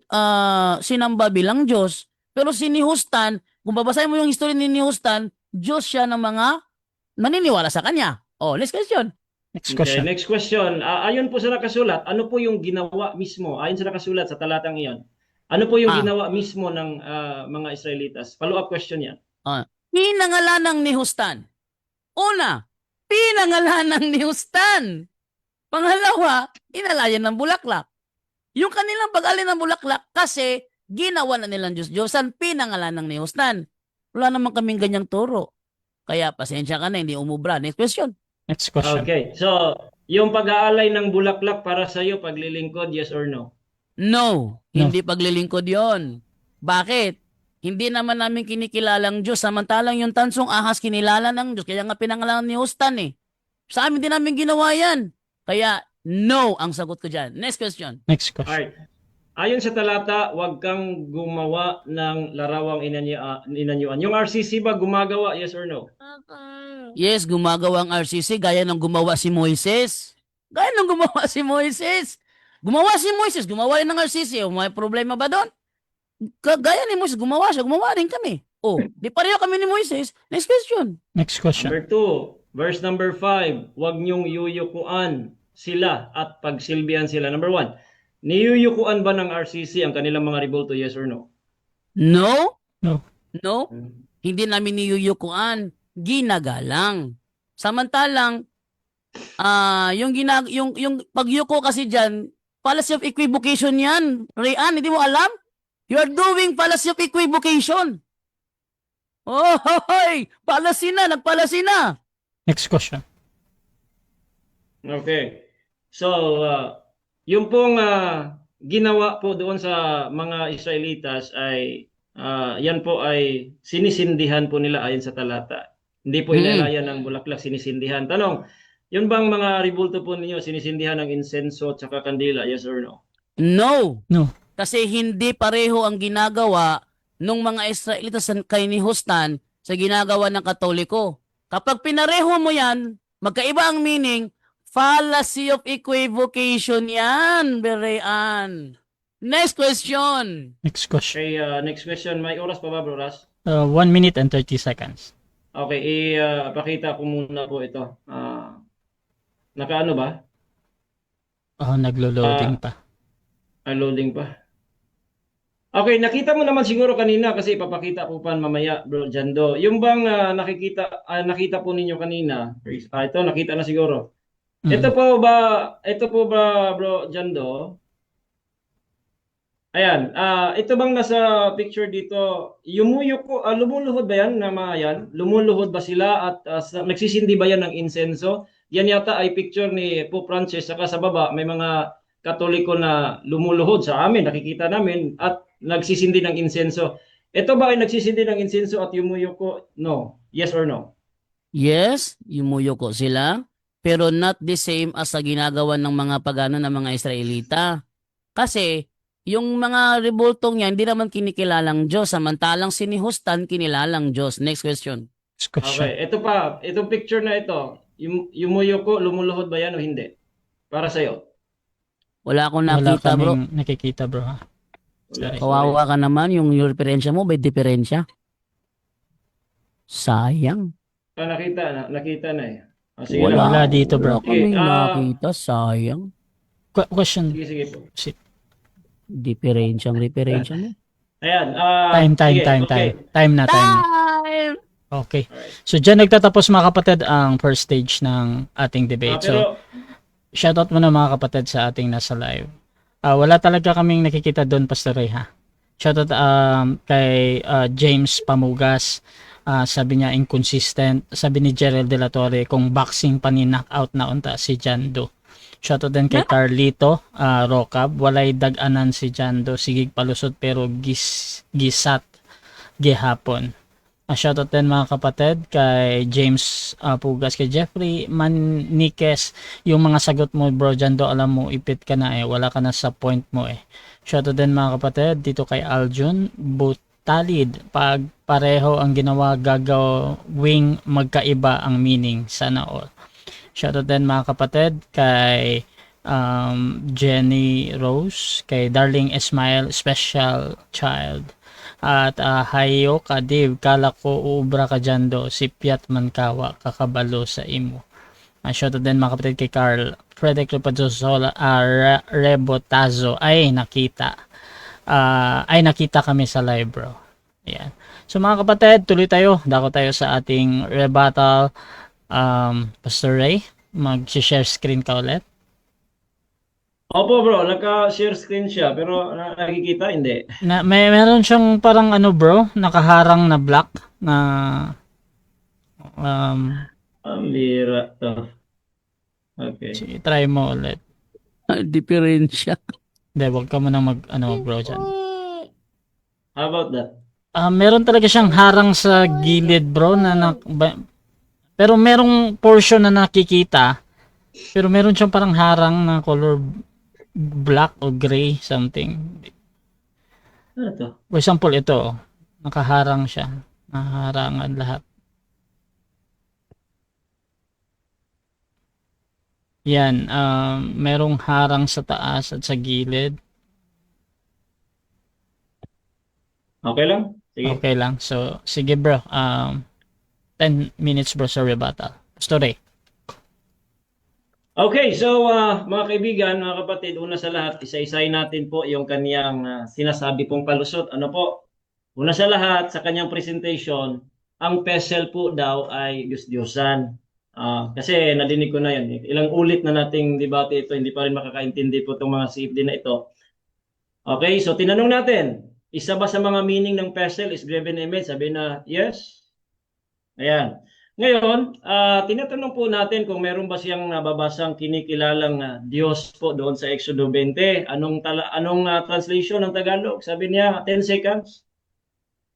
sinamba bilang Diyos. Pero si ni Hustan, kung babasahin mo yung history ni Hustan, Diyos siya ng mga naniniwala sa kanya. Oh, next question. Next Okay, question. next question. Ayon po sa nakasulat, ano po yung ginawa mismo? Ayon sa nakasulat sa talatang iyon. Ano po yung ginawa mismo ng mga Israelitas? Follow-up question yan. Pinangalanang ni Hustan. Una, pinangalanang ni Hustan. Pangalawa, inalayan ng bulaklak. Yung kanilang pag-alin ng bulaklak kasi ginawa na nilang Diyos-Diyosan, pinangalanang ni Hustan. Wala naman kaming ganyang turo. Kaya pasensya ka na, hindi umubra. Next question. Next question. Okay, so yung pag-aalay ng bulaklak para sa iyo paglilingkod, yes or no? No, hindi paglilingkod yon. Bakit? Hindi naman namin kinikilalang Diyos. Samantalang yung tansong ahas kinilala ng Diyos. Kaya nga pinangalan ni Hustan eh. Sa amin din namin ginawa yan. Kaya no ang sagot ko dyan. Next question. Next question. Alright. Ayon sa talata, huwag kang gumawa ng larawang inanyuan. Yung RCC ba gumagawa, yes or no? Yes, gumagawa ang RCC gaya ng gumawa si Moises. Gaya ng gumawa si Moises. Gumawa si Moises, gumawa rin ng RCC. May problema ba doon? Gaya ni Moises, gumawa siya, gumawa rin kami. Oh, di pareho kami ni Moises. Next question. Next question. Number 2, verse number 5, huwag niyong yuyukuan sila at pagsilbihan sila. Number 1, niyuyukuan ba ng RCC ang kanilang mga rebulto, yes or no? No? No. No? Hindi namin niyuyukuan. ginagalang. Samantalang yung pagyuko kasi diyan, fallacy of equivocation 'yan. Rian, hindi mo alam? You are doing fallacy of equivocation. Oh, hoy! Fallacy na, nagfallacy na. Next question. Okay. So, yung pong ginawa po doon sa mga Israelitas ay yan po ay sinisindihan po nila ayon sa talata. Hindi po inalayan ng bulaklak, sinisindihan. Tanong, yun bang mga ribulto po ninyo sinisindihan ng insenso at saka kandila? Yes or no? No. No. Kasi hindi pareho ang ginagawa ng mga Israelitas kay ni Hustan sa ginagawa ng Katoliko. Kapag pinareho mo yan, magkaiba ang meaning, fallacy of equivocation yan, Berean. Next question. Next question. Okay, next question. May oras pa ba, Bro Ras? 1 minute and 30 seconds. Okay, ipakita ko muna po ito. Nakaano ba? Oh, naglo-loading pa. Loading pa. Okay, nakita mo naman siguro kanina kasi ipapakita ko pa mamaya, Bro Jando. Yung bang nakita po ninyo kanina? Ito nakita na siguro. Ito po ba, Bro Jando? Ayan, ito bang nasa picture dito? Lumuluhod ba yan na mga yan? Lumuluhod ba sila at nagsisindi ba yan ng insenso? Yan yata ay picture ni Pope Francis, saka sa baba may mga Katoliko na lumuluhod sa amin, nakikita namin, at nagsisindi ng insenso. Ito ba ay nagsisindi ng insenso at yumuyuko? No. Yes or no? Yes, yumuyuko sila, pero not the same as sa ginagawa ng mga pagano ng mga Israelita. Kasi, yung mga rebultong yan, hindi naman kinikilalang Diyos, samantalang sinihustan kinilalang Diyos. Next question. Next question. Okay, ito pa, itong picture na ito, yumuyuko, lumuluhod ba yan o hindi? Para sa'yo. Wala akong Wala nakita, bro. kaming nakikita, bro. Ha? Sorry. Kawawa ka naman, yung referensya mo, may diferensya. Sayang. Nakita na eh. Sige Wala, Wala dito, bro. Wala kaming Okay, nakita, sayang. Question. Sige po. Diferensyang referensya mo. Ayan. Time. Time na. Time! Okay. Alright. So, dyan nagtatapos mga kapatid ang first stage ng ating debate. So, Pero, shoutout muna mga kapatid sa ating nasa live. Wala talaga kaming nakikita doon, Pastor Ray, ha? Shoutout kay James Pamugas. Sabi niya inconsistent. Sabi ni Gerald De La Torre kung boxing pa ni knockout na unta si Jando. Shoutout din kay Carlito Rocab. Walay dag-anan si Jando. Sigig palusot pero gisat gihapon. Shoutout din mga kapatid kay James Pugas, kay Jeffrey Maniquez. Yung mga sagot mo, bro Jando, alam mo ipit ka na eh, wala ka na sa point mo eh. Shoutout din mga kapatid dito kay Aljun Butalid. Pag pareho ang ginawa, gagawing magkaiba ang meaning. Sana all. Shoutout din mga kapatid kay Jenny Rose, kay Darling Ismail Special Child, at hayo kadib kala ko ubra ka Jando, sipyat man kawa kakabalo sa imo. Shoutout din mga kapatid kay Carl Frederick Repazosola Rebotazo. Ay nakita kami sa live, bro. Ayan. So mga kapatid, tuloy tayo. Dako tayo sa ating rebuttal. Pastor Ray, mag-share screen ka ulit. opo bro, naka-share screen siya, pero nakikita, hindi. Meron siyang parang ano, bro, nakaharang na black na Ang lira to. Okay. sige, try mo ulit. Diferensya. Hindi, wag ka muna mag bro dyan. How about that? Meron talaga siyang harang sa gilid, bro, pero merong portion na nakikita, pero meron siyang parang harang na color black or gray something. Ano to? For example, ito, nakaharang siya. Nakaharangan lahat. Yan, merong harang sa taas at sa gilid. Okay lang? Sige. Okay lang. So, sige bro. 10 minutes bro sa rebuttal. Story. Okay, so mga kaibigan, mga kapatid, una sa lahat, isa-isay natin po yung kaniyang sinasabi pong palusot. Ano po? Una sa lahat, sa kanyang presentation, ang pesel po daw ay Diyos-Diyosan. Kasi nadinig ko na yan. Ilang ulit na nating debate ito, hindi pa rin makakaintindi po itong mga CFD na ito. Okay, so tinanong natin, isa ba sa mga meaning ng pesel is graven image? Sabi na, yes. Ayan. Ngayon, tinatanong po natin kung meron ba siyang nababasang kinikilalang Diyos po doon sa Exodo 20. Anong translation ng Tagalog? Sabi niya, 10 seconds.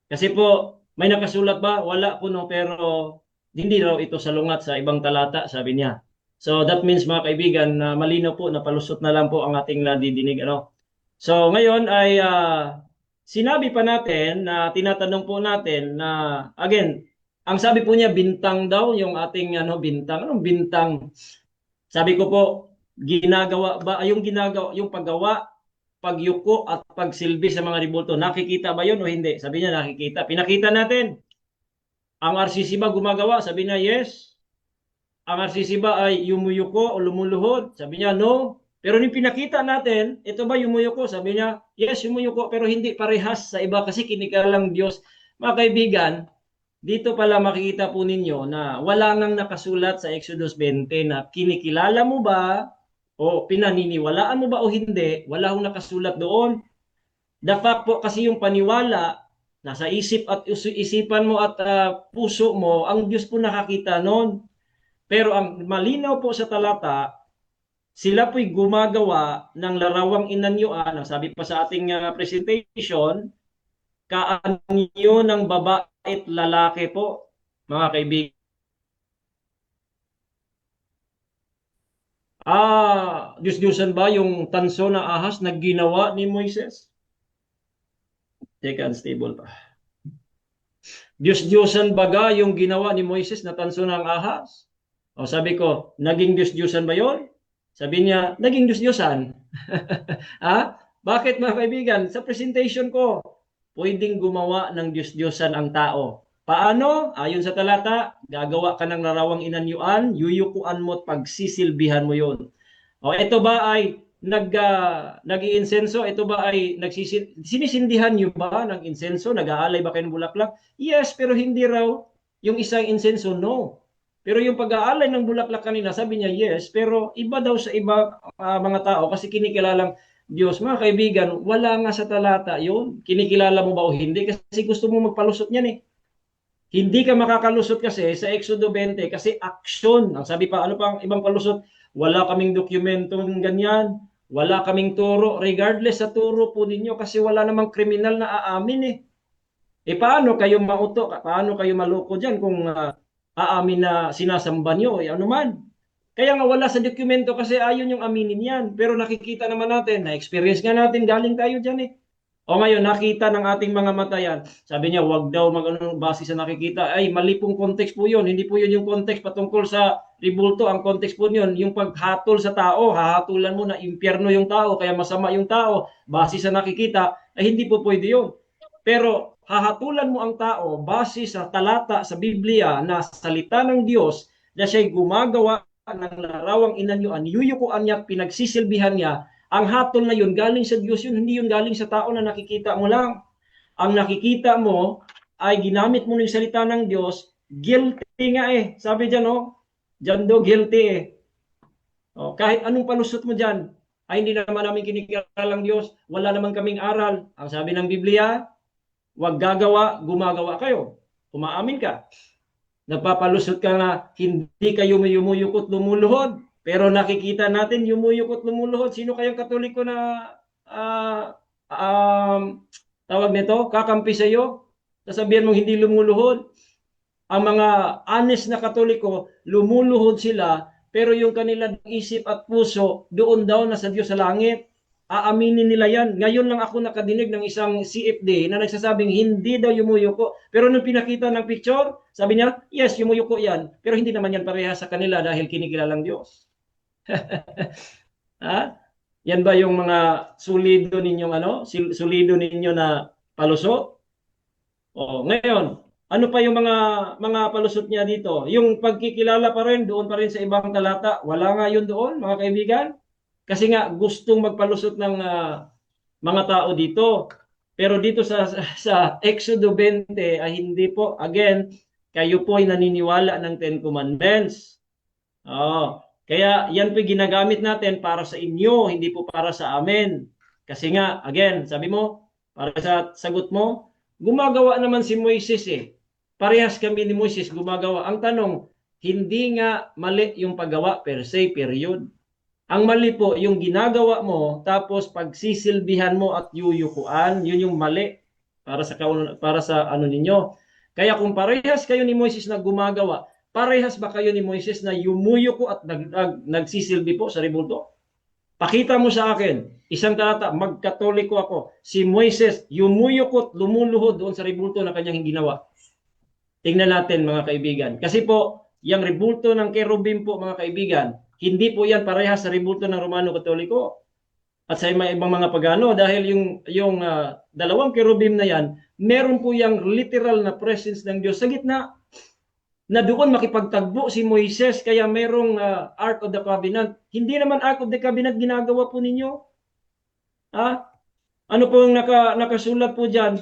Kasi po, may nakasulat ba? Wala po no, pero hindi raw ito salungat sa ibang talata, sabi niya. So that means mga kaibigan, malinaw po na palusot na lang po ang ating nadidinig. Ano? So ngayon ay sinabi pa natin na tinatanong po natin na again, ang sabi po niya bintang daw yung ating bintang. Anong bintang? Sabi ko po, ginagawa ba yung paggawa, pagyuko at pagsilbi sa mga ribulto. Nakikita ba 'yon o hindi? Sabi niya nakikita. Pinakita natin. Ang RCC ba gumagawa? Sabi niya yes. Ang RCC ba ay yumuyuko o lumuluhod? Sabi niya no. Pero nung pinakita natin, ito ba yumuyuko? Sabi niya yes, yumuyuko pero hindi parehas sa iba kasi kinikalang Diyos. Mga kaibigan, dito pala makikita po ninyo na wala nang nakasulat sa Exodus 20 na kinikilala mo ba o pinaniniwalaan mo ba o hindi, wala hong nakasulat doon. The fact po kasi yung paniwala, nasa isip at isipan mo at puso mo, ang Diyos po nakakita noon. Pero ang malinaw po sa talata, sila po'y gumagawa ng larawang inanyuan, ang sabi pa sa ating presentation, kaanyo ng babae at lalaki po, mga kaibigan. Diyos-Diyosan ba yung tanso na ahas na ginawa ni Moises? Teka, unstable pa. Diyos-Diyosan baga yung ginawa ni Moises na tanso ng ahas? O sabi ko, naging Diyos-Diyosan ba yon? Sabi niya, naging Diyos-Diyosan. Bakit mga kaibigan? Sa presentation ko, pwedeng gumawa ng Diyos-Diyosan ang tao. Paano? Ayon sa talata, gagawa ka ng larawang inanyuan, yuyukuan mo at pagsisilbihan mo yon. O ito ba ay nag-iinsenso? Ito ba ay sinisindihan niyo ba ng insenso? Nag-aalay ba kayo ng bulaklak? Yes, pero hindi raw yung isang insenso, no. Pero yung pag-aalay ng bulaklak kanina, sabi niya yes, pero iba daw sa iba mga tao kasi kinikilalang Diyos. Mga kaibigan, wala nga sa talata yun. Kinikilala mo ba o hindi? Kasi gusto mo magpalusot niyan eh. Hindi ka makakalusot kasi sa Exodo 20 kasi action. Ang sabi pa, ano pang ibang palusot? Wala kaming dokumentong ganyan. Wala kaming turo. Regardless sa turo po ninyo kasi wala namang kriminal na aamin eh. Paano kayo mauto? Paano kayo maloko dyan kung aamin na sinasamba nyo? Ano man. Kaya nga wala sa dokumento kasi ayon yung aminin yan. Pero nakikita naman natin, na-experience nga natin, galing tayo dyan eh. O ngayon, nakita ng ating mga mata yan. Sabi niya, wag daw base sa nakikita. Ay, mali pong context po yun. Hindi po yun yung context patungkol sa ribulto. Ang context po yun, yung paghatol sa tao. Hahatulan mo na impyerno yung tao, kaya masama yung tao. Base sa nakikita, ay hindi po pwede yun. Pero hahatulan mo ang tao base sa talata sa Biblia na salita ng Diyos na siya'y gumagawa ng larawang inanyuan, yuyukuan niya at pinagsisilbihan niya. Ang hatol na yun, galing sa Diyos yun, hindi yun galing sa tao na nakikita mo lang. Ang nakikita mo ay ginamit mo ng salita ng Diyos, guilty nga eh. Sabi dyan, dyan do, guilty eh. Kahit anong palusot mo dyan, ay hindi naman namin kinikilalang Diyos, wala naman kaming aral. Ang sabi ng Biblia, wag gagawa, gumagawa kayo. Umaamin ka. Nagpapalusot ka na hindi kayo yumuyukot lumuluhod. Pero nakikita natin yumuyukot lumuluhod. Sino kayang Katoliko na tawag nito? Kakampi sa iyo? Sasabihan mong hindi lumuluhod? Ang mga honest na Katoliko, lumuluhod sila, pero yung kanilang isip at puso, doon daw na sa Diyos sa langit. Aaminin nila yan. Ngayon lang ako nakadinig ng isang CFD na nagsasabing hindi daw yumuyuko. Pero nung pinakita ng picture, sabi niya, yes, yumuyuko yan. Pero hindi naman yan parehas sa kanila dahil kinikilalang Diyos. Yan ba yung mga sulido ninyong sulido ninyo na palusot? Ngayon, ano pa yung mga palusot niya dito? Yung pagkikilala pa rin, doon pa rin sa ibang talata. Wala nga yun doon, mga kaibigan. Kasi nga gustong magpalusot ng mga tao dito. Pero dito sa Exodo 20 ay hindi po. Again, kayo po ay naniniwala ng Ten Commandments. Kaya yan po ginagamit natin para sa inyo, hindi po para sa amin. Kasi nga, again, sabi mo, para sa sagot mo, gumagawa naman si Moises eh. Parehas kami ni Moises gumagawa. Ang tanong, hindi nga mali yung paggawa per se, period. Ang mali po, yung ginagawa mo, tapos pagsisilbihan mo at yuyukuan, yun yung mali para sa ano ninyo. Kaya kung parehas kayo ni Moises na gumagawa, parehas ba kayo ni Moises na yumuyuko at nagsisilbi po sa rebulto? Pakita mo sa akin, isang talata, magkatoliko ako. Si Moises, yumuyuko at lumuluhod doon sa rebulto na kanyang ginawa. Tingnan natin mga kaibigan. Kasi po, yung rebulto ng kerubim po mga kaibigan, hindi po yan parehas sa rebulto ng Romano Katoliko at sa may ibang mga pagano dahil yung dalawang kerubim na yan, meron po yung literal na presence ng Diyos sa gitna na doon makipagtagbo si Moises kaya merong Ark of the Covenant. Hindi naman Ark of the Covenant ginagawa po ninyo. Ano po yung nakasulat po dyan?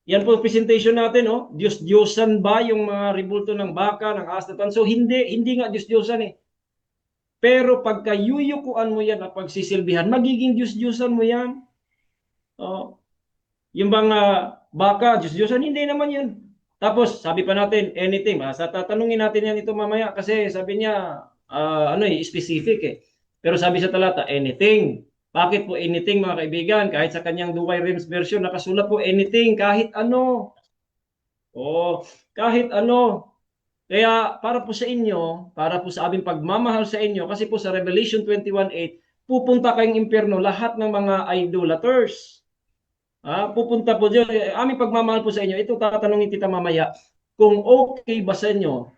Yan po presentation natin, Diyos-Diyosan ba yung mga rebulto ng baka, ng ahas na tanso? Hindi nga Diyos-Diyosan eh. Pero pagka yuyukuan mo yan at pagsisilbihan, magiging Diyos-Diyosan mo yan. Yung bang baka, Diyos-Diyosan, hindi naman yun. Tapos, sabi pa natin, anything. Tatanungin natin yan ito mamaya kasi sabi niya, specific eh. Pero sabi sa talata, anything. Bakit po anything mga kaibigan? Kahit sa kanyang Douay Rheims version, nakasulat po anything, kahit ano. Kahit ano. Kaya para po sa inyo, para po sa aming pagmamahal sa inyo, kasi po sa Revelation 21:8, pupunta kayong impyerno lahat ng mga idolaters. Pupunta po dyan. Aming pagmamahal po sa inyo, ito tatanungin kita mamaya, kung okay ba sa inyo,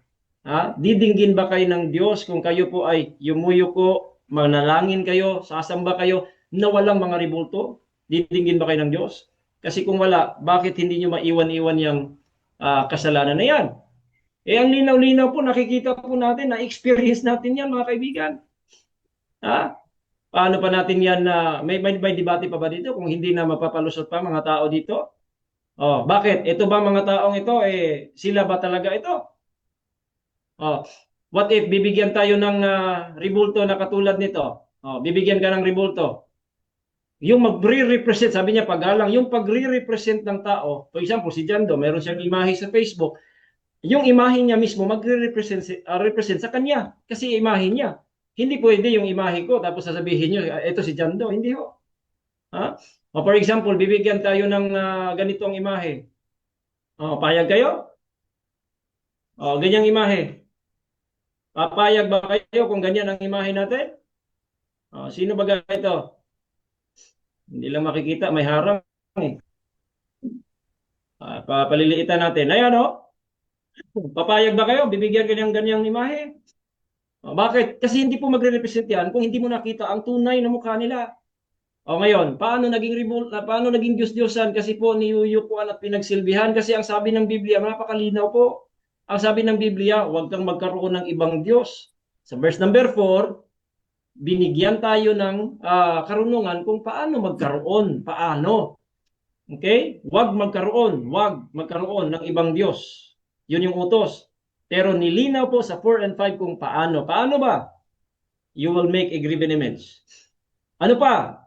didinggin ba kayo ng Diyos kung kayo po ay yumuyuko, manalangin kayo, sasamba kayo na walang mga rebulto? Didinggin ba kayo ng Diyos? Kasi kung wala, bakit hindi nyo maiwan-iwan yung kasalanan na yan? Ang linaw-linaw po, nakikita po natin, na-experience natin yan mga kaibigan. Paano pa natin yan may debate pa ba dito kung hindi na mapapalusot pa mga tao dito? Bakit? Ito ba mga taong ito, sila ba talaga ito? What if bibigyan tayo ng rebulto na katulad nito? Bibigyan ka ng rebulto. Yung magre-represent, sabi niya paggalang, yung pagre-represent ng tao, for example, si Jando, meron siyang imahe sa Facebook, yung imahe niya mismo magre-represent sa kanya kasi imahe niya. Hindi pwede yung imahe ko tapos sasabihin niyo, ito si Jando. Hindi ho. For example, bibigyan tayo ng ganitong imahe. Payag kayo? Ganyang imahe. Papayag ba kayo kung ganyan ang imahe natin? Sino ba ito? Hindi lang makikita, may harang eh. Papaliliitan natin. Ayan Papayag ba kayo? Bibigyan ka ng ganyang imahe? Bakit? Kasi hindi po magre-represent yan kung hindi mo nakita ang tunay na mukha nila. Ngayon, paano naging Diyos-Diyosan? Kasi po niyuyukuan at pinagsilbihan. Kasi ang sabi ng Biblia, napakalinaw po. Ang sabi ng Biblia, huwag kang magkaroon ng ibang Diyos. Sa verse number 4, binigyan tayo ng karunungan kung paano magkaroon. Paano? Okay? Huwag magkaroon ng ibang Diyos. Yun yung utos. Pero nilinaw po sa 4 and 5 kung paano. Paano ba? You will make a graven image. Ano pa?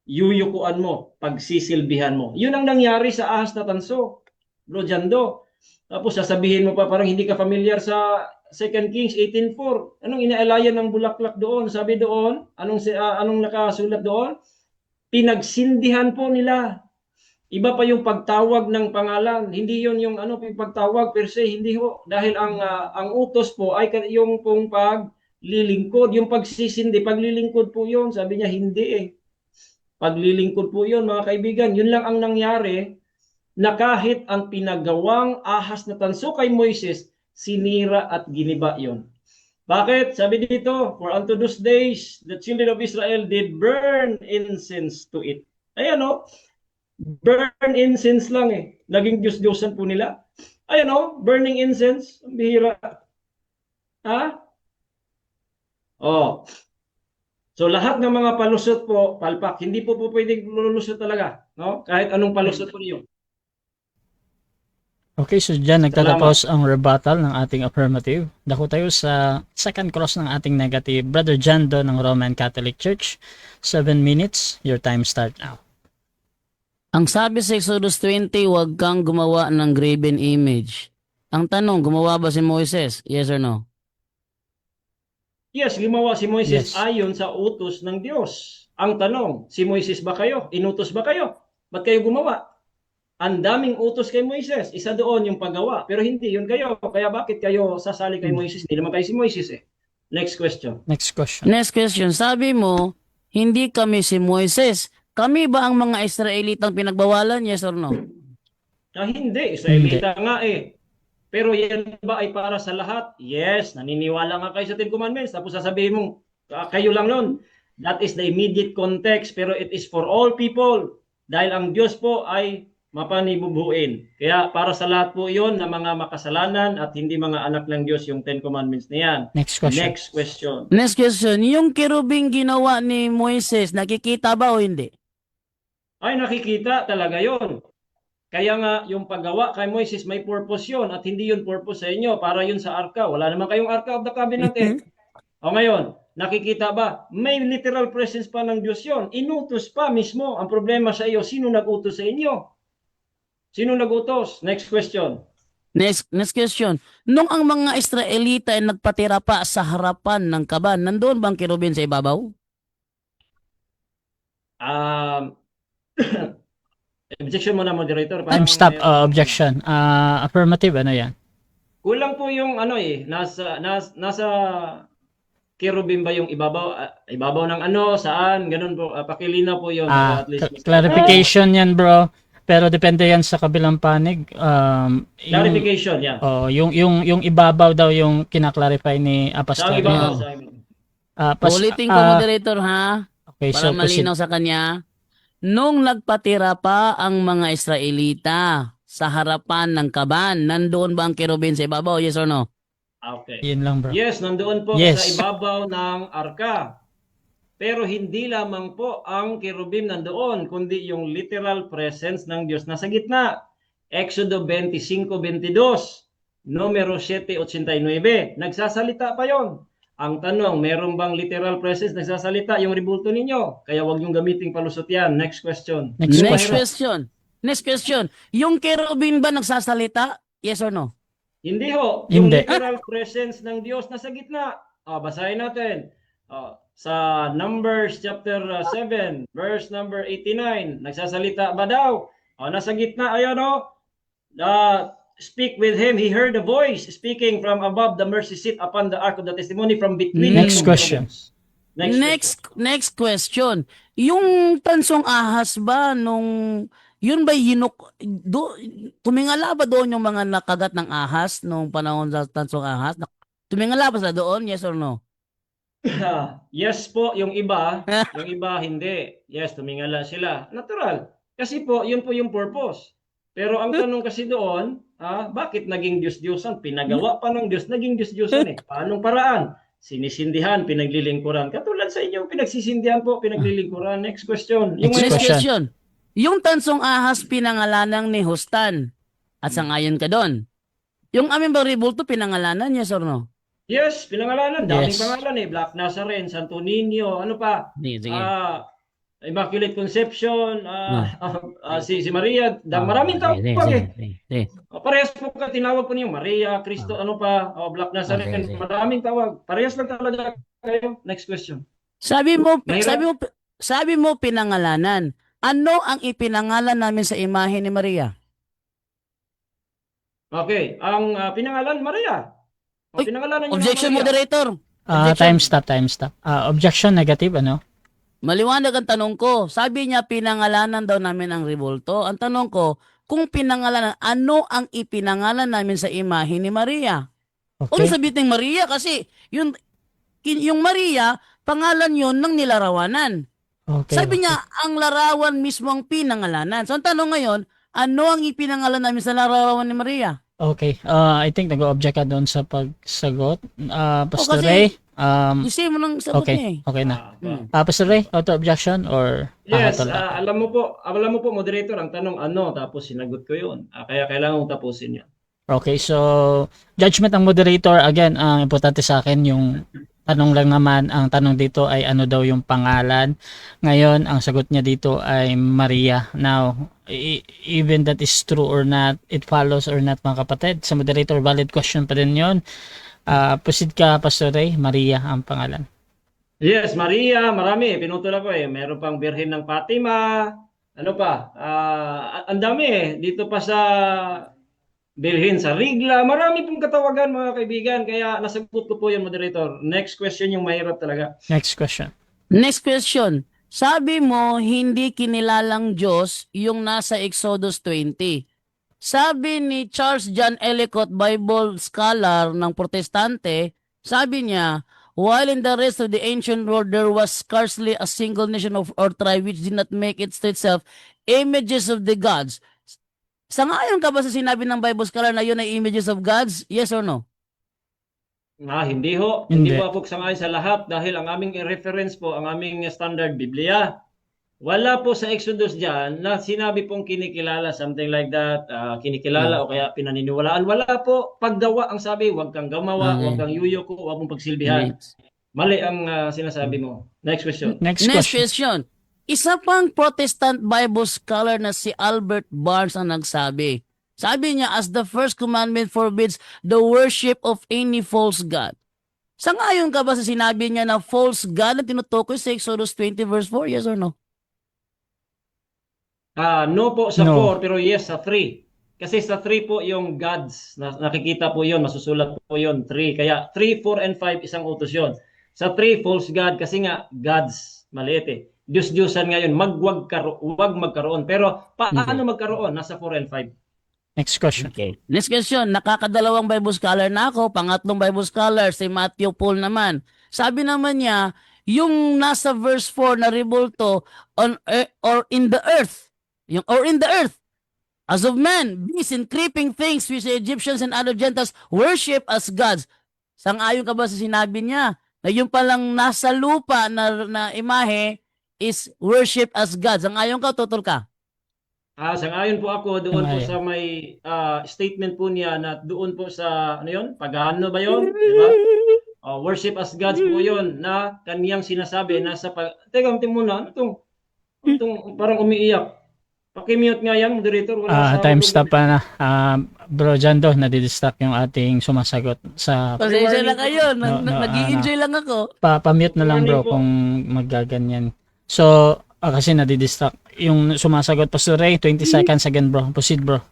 Yuyukuan mo, pagsisilbihan mo. Yun ang nangyari sa ahas na tanso. Bro Jando. Tapos sasabihin mo pa parang hindi ka familiar sa 2 Kings 18:4. Anong inaalayan ng bulaklak doon? Sabi doon, anong nakasulat doon? Pinagsindihan po nila. Iba pa yung pagtawag ng pangalan. Hindi yun yung pagtawag per se, hindi ho. Dahil ang utos po ay yung pong paglilingkod, yung pagsisindi, paglilingkod po yun. Sabi niya hindi eh. Paglilingkod po yun mga kaibigan. Yun lang ang nangyari na kahit ang pinagawang ahas na tanso kay Moises, sinira at giniba yun. Bakit? Sabi dito, for unto those days, the children of Israel did burn incense to it. Ayan burn incense lang eh. Naging Diyos-Diyosan po nila. Ayan burning incense. Ang bihira. So lahat ng mga palusot po, palpak, hindi po pwedeng lulusot talaga. Kahit anong palusot po niyo. Okay, so dyan nagtatapos ang rebuttal ng ating affirmative. Dako tayo sa second cross ng ating negative. Brother John Do ng Roman Catholic Church. 7 minutes. Your time start now. Ang sabi sa Exodus 20, huwag kang gumawa ng graven image. Ang tanong, gumawa ba si Moises? Yes or no? Yes, gumawa si Moises Yes. ayon sa utos ng Diyos. Ang tanong, si Moises ba kayo? Inutos ba kayo? Ba't kayo gumawa? Ang daming utos kay Moises. Isa doon yung paggawa. Pero hindi yun kayo. Kaya bakit kayo sasali kay Moises? Hindi naman kayo si Moises eh. Next question. Next question. Next question, sabi mo, hindi kami si Moises. Kami ba ang mga Israelitang pinagbawalan? Yes or no? Hindi. Israelita nga eh. Pero yan ba ay para sa lahat? Yes. Naniniwala nga kayo sa Ten Commandments. Tapos sasabihin mo, kayo lang nun. That is the immediate context. Pero it is for all people. Dahil ang Diyos po ay mapanibubuin. Kaya para sa lahat po yon na mga makasalanan at hindi mga anak ng Diyos yung Ten Commandments na yan. Next question. Next question. Next question, yung kerubing ginawa ni Moises, nakikita ba o hindi? Ay, nakikita talaga yon. Kaya nga, yung paggawa kay Moises may purpose yon at hindi yun purpose sa inyo. Para yun sa arka. Wala naman kayong arka of the covenant eh. O ngayon, nakikita ba? May literal presence pa ng Diyos yon. Inutos pa mismo. Ang problema sa iyo, sino nag-utos sa inyo? Sino nag-utos? Next question. Next question, nung ang mga Israelita ay nagpatira pa sa harapan ng kaban, nandoon bang kerubin sa ibabaw? Objection muna, moderator. Time stop. Objection. Affirmative. Ano yan? Kulang po yung ano eh. Nasa kerubim ba yung ibabaw? Ibabaw ng ano? Saan? Ganun po. Pakilina po yun. At least, Clarification yan, bro. Pero depende yan sa kabilang panig. Clarification, yeah. Yung ibabaw daw yung kinaklarify ni Saan Apostol. ibabaw? Ulitin ko, moderator, ha? Okay, Para so malinaw sa kanya. Nung nagpatira pa ang mga Israelita sa harapan ng kaban, nandoon ba ang kerubin sa ibabaw? Yes or no? Okay. Yun lang, bro. Yes, nandoon po Yes. sa ibabaw ng arka. Pero hindi lamang po ang kerubim nandoon, kundi yung literal presence ng Diyos nasa gitna. Exodo 25:22, numero 7:89. Nagsasalita pa yon. Ang tanong, meron bang literal presence nagsasalita? Yung rebulto ninyo. Kaya wag yung gamiting palusot yan. Next question. Next Next question. Yung kerubin ba nagsasalita? Yes or no? Hindi ho. Yung Hindi. literal presence ng Diyos nasa gitna. Basahin natin. Sa Numbers chapter 7, verse number 89. Nagsasalita ba daw? Nasa gitna. Ayan o. Speak with him. He heard a voice speaking from above the mercy seat upon the ark of the testimony from between. Next the question. Next question. Yung tansong ahas ba nung yun ba tumingala ba doon yung mga nakagat ng ahas nung panahon sa tansong ahas? Tumingala ba sa doon? Yes or no? Yes po, yung iba hindi. Yes, tumingala sila. Natural. Kasi po, yun po yung purpose. Pero ang tanong kasi doon, bakit naging Diyos-Diyosan? Pinagawa pa ng Diyos, naging Diyos-Diyosan eh. Paanong paraan? Sinisindihan, pinaglilingkuran. Katulad sa inyo, pinagsisindihan po, pinaglilingkuran. Next question. Next Next question. question. Yung tansong ahas pinangalanan ni Hustan at sangayon ka doon. Yung aming baribulto pinangalanan, yes or no? Yes, pinangalanan. Daming Yes. pangalan eh. Black Nazarene, Santo Niño, ano pa? Sige. Immaculate Conception, si Maria. Maraming tawag eh. Parehas po ka, tinawag po niyo. Maria, Cristo, ano pa? Black Nazarene. Okay. Maraming tawag. Parehas lang talaga kayo. Next question. Sabi mo Mahirap. sabi mo pinangalanan. Ano ang ipinangalan namin sa imahe ni Maria? Okay, ang pinangalan, Maria. Uy, Pinangalanan niyo Objection, Maria. moderator. Time stop. Objection negative, ano? Maliwanag ang tanong ko. Sabi niya pinangalanan daw namin ang rebulto. Ang tanong ko, kung pinangalanan, ano ang ipinangalan namin sa imahe ni Maria? Okay. Sabihin ng Maria kasi yung Maria, pangalan yun ng nilarawanan. Okay. Sabi niya, ang larawan mismo ang pinangalanan. So ang tanong ngayon, ano ang ipinangalan namin sa larawan ni Maria? Okay. I think nag-object ka doon sa pagsagot. Pastor kasi- Ray, Kasi mo nang sagot niya Okay, eh. okay na. Pa. Pastor Ray, auto objection or Yes, pahatol natin? alam mo po, moderator, ang tanong ano, tapos sinagot ko yun. Kaya kailangan kong tapusin yun. Okay, so judgment ng moderator, again, ang importante sa akin yung tanong lang naman, ang tanong dito ay ano daw yung pangalan. Ngayon, ang sagot niya dito ay Maria. Now, even that is true or not, it follows or not mga kapatid, sa moderator, valid question pa din yun. Proceed ka, Pastor Ray, Maria ang pangalan. Yes, Maria, marami. Pinutol ako eh. Meron pang Birhen ng Fatima. Ano pa? Ang dami eh. Dito pa sa Birhen sa Rigla. Marami pong katawagan mga kaibigan. Kaya nasagot ko po yung moderator. Next question yung mahirap talaga. Next question. Next question. Sabi mo, hindi kinilalang Diyos yung nasa Exodus 20. Sabi ni Charles John Ellicott, Bible scholar ng Protestante, sabi niya, while in the rest of the ancient world there was scarcely a single nation of or tribe which did not make it to itself images of the gods. Sangayon ka ba sa sinabi ng Bible scholar na yun ay images of gods? Yes or no? Hindi ho. Hindi. Hindi po ako sangayon sa lahat dahil ang aming reference po, ang aming standard Biblia. Wala po sa Exodus dyan na sinabi pong kinikilala, something like that, kinikilala o kaya pinaniniwalaan. Wala po. Paggawa ang sabi, huwag kang gumawa, Okay. huwag kang yuyoko, huwag mong pagsilbihan. Next. Mali ang sinasabi mo. Next question. Next Next question. question. Isa pang Protestant Bible scholar na si Albert Barnes ang nagsabi. Sabi niya, as the first commandment forbids the worship of any false god. Sangayon ka ba sa sinabi niya na false god na tinutukoy sa Exodus 20 verse 4? Yes or no? No po sa No. 4, pero yes sa 3. Kasi sa 3 po yung gods, nakikita po yun, masusulat po yun, 3. Kaya 3, 4, and 5, isang utos yun. Sa 3, false god, kasi nga, gods, maliit eh. Diyos-Diyosan ngayon, wag magkaroon. Pero paano magkaroon? Nasa 4 and 5. Next question. Okay. Next question. Nakakadalawang Bible scholar na ako. Pangatlong Bible scholar, si Matthew Paul naman. Sabi naman niya, yung nasa verse 4 na rebulto on or in the earth. Yung or in the earth. As of man, beasts and creeping things which the Egyptians and other Gentiles worship as gods. Sang-ayon ka ba sa sinabi niya na yung palang nasa lupa na imahe is worship as gods? Sang-ayon ka o tutol ka? Sang-ayon po ako doon po Sang-ayon. sa may statement po niya na doon po sa, ano yun? Pagano ba yun? Diba? Worship as gods po yun na kaniyang sinasabi nasa Teka, muna. Ano itong parang umiiyak? Paki-mute nga yan, moderator. Wala sa Time stop pa na. Bro Jando, nadidistract yung ating sumasagot sa Pasensya lang kayo. No, Nag-i-enjoy lang ako. pa-mute na lang bro Morning po. kung maggaganyan. So, kasi nadidistract. Yung sumasagot, Pastor Ray, 20 seconds again bro. Proceed bro.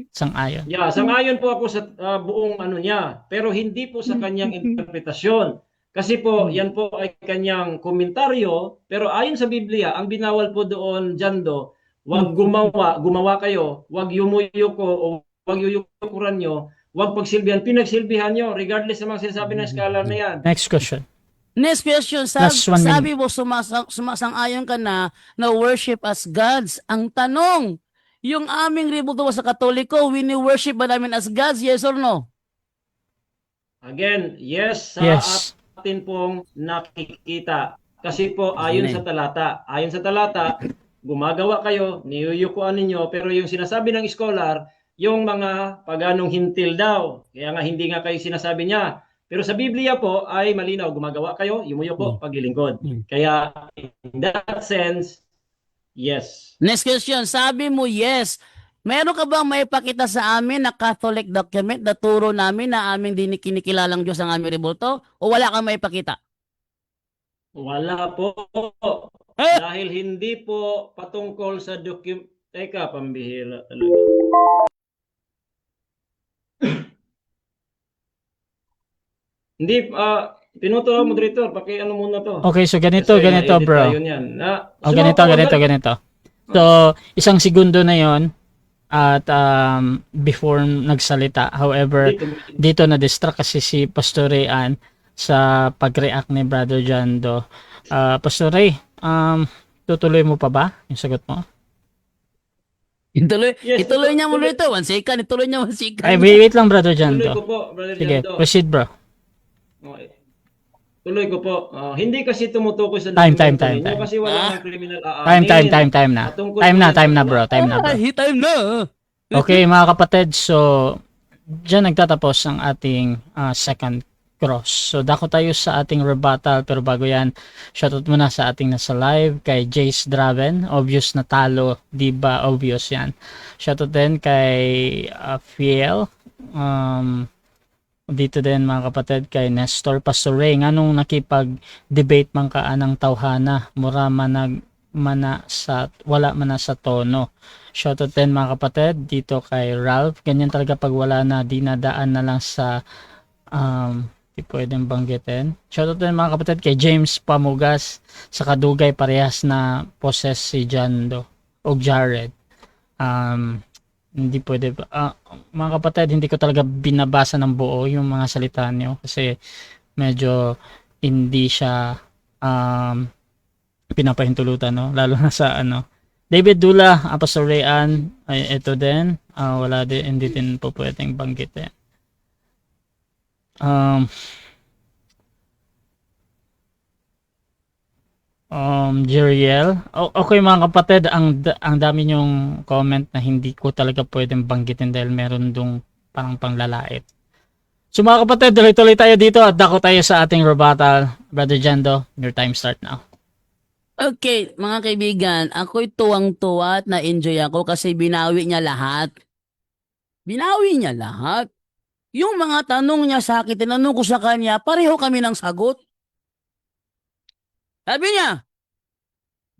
Sang-ayon. Yeah, sang-ayon po ako sa buong ano niya, pero hindi po sa kanyang interpretasyon. Kasi po, yan po ay kanyang komentaryo, pero ayon sa Biblia, ang binawal po doon, Jando, wag gumawa kayo, wag yumuyuko o wag yuyukuran nyo, wag pagsilbihan, pinagsilbihan nyo, regardless sa mga sinasabi ng scholar na yan. Next question. Next question. Last 1 minute. Sabi mo, sumasang-ayon ka na worship as gods. Ang tanong, yung aming rebulto sa Katoliko, wini-worship ba namin as gods? Yes or no? Again, yes sa Yes. atin pong nakikita. Kasi po, ayon sa talata, gumagawa kayo, niyuyukuan ninyo, pero yung sinasabi ng scholar, yung mga paganong hintil daw. Kaya nga hindi nga kayo sinasabi niya. Pero sa Biblia po ay malinaw, gumagawa kayo, yumuyuko, paglilingkod. Kaya in that sense, yes. Next question. Sabi mo, yes. Meron ka bang may pakita sa amin na Catholic document na turo namin na aming kinikilalang Diyos ang aming rebulto? O wala kang may pakita? Wala po. Dahil hindi po patungkol sa Teka, pambihira talaga. Hindi, pinuto moderator, ano muna to. Okay, so ganito Kasi ma-edit bro. tayo niyan. Ganito. So, isang segundo na yon at before nagsalita. However, dito na-distract kasi si Pastor Rayan sa pag-react ni Brother Jando. Pastor Ray, tutuloy mo pa ba yung sagot mo? Yes, Ituloy niya muna ito. 1 second. Ituloy niya 1 second. Ay, wait lang Brother Tuloy Jando. ko po, Brother Sige, Jando. proceed bro. Okay. Tuloy ko po. Hindi kasi tumutukoy sa Time, dokumento time, ninyo time. kasi wala Ah. nang criminal Time na. Patungkol Time po na, yan sa time na law. bro, time na bro. Ay, time na. Okay mga kapatid, so dyan nagtatapos ang ating second cross. So dako tayo sa ating rebuttal, pero bago yan, shoutout muna sa ating nasa live kay Jace Draven. Obvious na talo, di ba? Obvious yan. Shoutout din kay Fiel. Dito din mga kapatid kay Nestor Pastore, nganong nakipag-debate man ka anang tawhana, mura manag mana sa wala man na sa tono. Shoutout din mga kapatid dito kay Ralph, ganyan talaga pag wala na, dinadaan na lang sa di pwedeng banggitin. Shoutout din mga kapatid kay James Pamugas sa Kadugay, parehas na poses si Jando o Jared. Hindi pwede mga kapatid, hindi ko talaga binabasa ng buo yung mga salita nyo kasi medyo hindi siya pinapahintulutan, no? Lalo na sa David Dula, Apasorean, ay ito din, wala din, hindi din po pwedeng banggitin. Jeriel. Okay mga kapatid, ang dami nyong comment na hindi ko talaga pwedeng banggitin dahil meron dong parang panglalait. So mga kapatid, tuloy-tuloy tayo dito at dako tayo sa ating rebuttal. Brother Jando, your time start now. Okay, mga kaibigan, ako'y tuwang-tuwa at na-enjoy ako kasi binawi niya lahat. Binawi niya lahat. Yung mga tanong niya sa akin, tinanong ko sa kanya, pareho kami ng sagot. Sabi niya,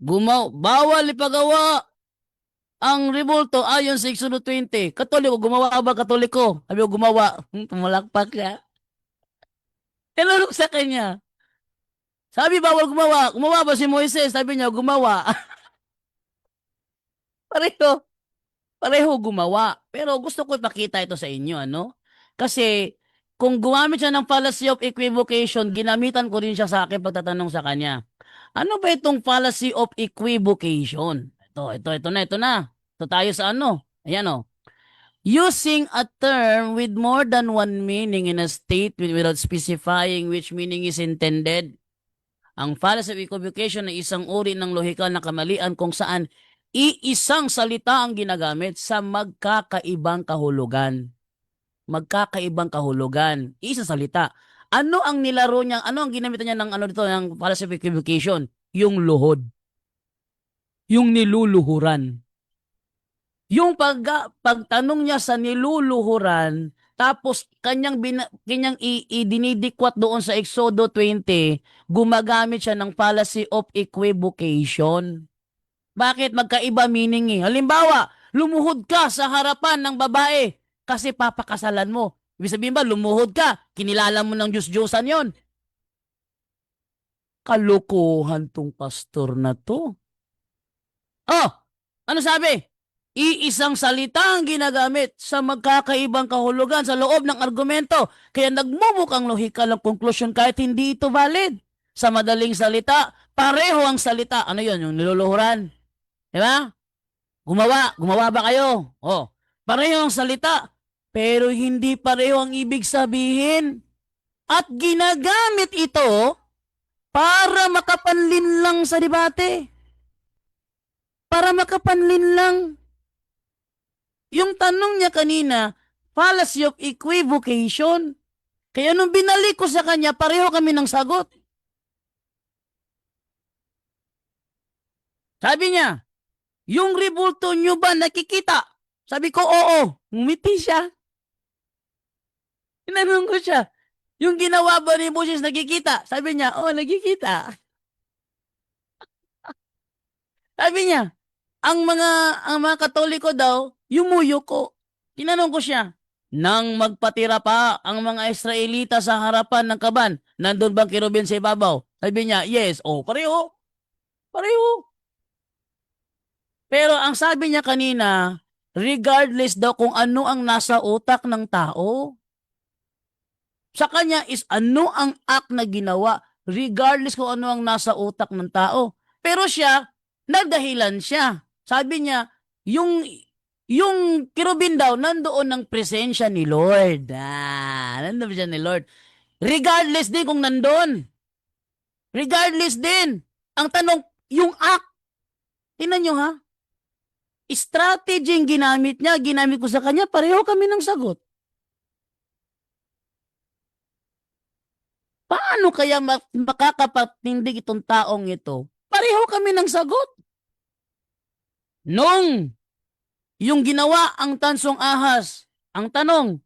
bawal ipagawa ang rebulto ayon sa Exodo 20. Katoliko, gumawa ba Katoliko? Sabi ko, gumawa. Tumalakpak ka. Tinanong ko sa kanya, sabi bawal gumawa. Gumawa ba si Moises? Sabi niya, gumawa. Pareho. Pareho gumawa. Pero gusto ko ipakita ito sa inyo, ano? Kasi, kung gumamit siya ng fallacy of equivocation, ginamitan ko rin siya sa akin pagtatanong sa kanya. Ano ba itong fallacy of equivocation? Ito na. Ito tayo sa Ayan o. Using a term with more than one meaning in a statement without specifying which meaning is intended. Ang fallacy of equivocation ay isang uri ng lohikal na kamalian kung saan iisang salita ang ginagamit sa magkakaibang kahulugan. Magkakaibang kahulugan. Isang salita. Ano ang nilaro niya? Ano ang ginamit niya ng ng fallacy of equivocation? Yung luhod. Yung niluluhuran. Yung pagtanong niya sa niluluhuran, tapos kanyang idinidikwat doon sa Exodo 20, gumagamit siya ng fallacy of equivocation. Bakit? Magkaiba meaning eh. Halimbawa, lumuhod ka sa harapan ng babae kasi papakasalan mo. Ibig sabihin ba, lumuhod ka, kinilala mo ng Diyos-Diyosan yon. Kalokohan tong pastor na to. Ano sabi? Iisang salita ang ginagamit sa magkakaibang kahulugan sa loob ng argumento. Kaya nagmumukang lohikal ang konklusyon kahit hindi ito valid. Sa madaling salita, pareho ang salita. Ano yon? Yung niluluhuran. Diba? Gumawa ba kayo? Pareho ang salita, pero hindi pareho ang ibig sabihin. At ginagamit ito para makapanlin lang sa debate. Para makapanlin lang. Yung tanong niya kanina, fallacy of equivocation. Kaya nung binalik ko sa kanya, pareho kami ng sagot. Sabi niya, yung rebulto nyo ba nakikita? Sabi ko, oo. Ngumiti siya. Tinanong ko siya, yung ginawa ba ni Moses nakikita? Sabi niya, oo, nakikita. Sabi niya, ang mga Katoliko daw, yumuyuko. Tinanong ko siya, nang magpatira pa ang mga Israelita sa harapan ng kaban, nandun bang kirubin sa ibabaw? Sabi niya, yes. Pareho. Pareho. Pero ang sabi niya kanina, regardless daw kung ano ang nasa utak ng tao. Sa kanya is ano ang act na ginawa, regardless kung ano ang nasa utak ng tao. Pero siya, nagdahilan siya. Sabi niya, yung kirubin daw, nandoon ng presensya ni Lord. Nandoon siya ni Lord. Regardless din kung nandoon. Regardless din. Ang tanong, yung act, tingnan nyo ha, strategy yung ginamit niya, ginamit ko sa kanya, pareho kami ng sagot. Paano kaya makakapatindig itong taong ito? Pareho kami ng sagot. Nung yung ginawa ang tansong ahas, ang tanong,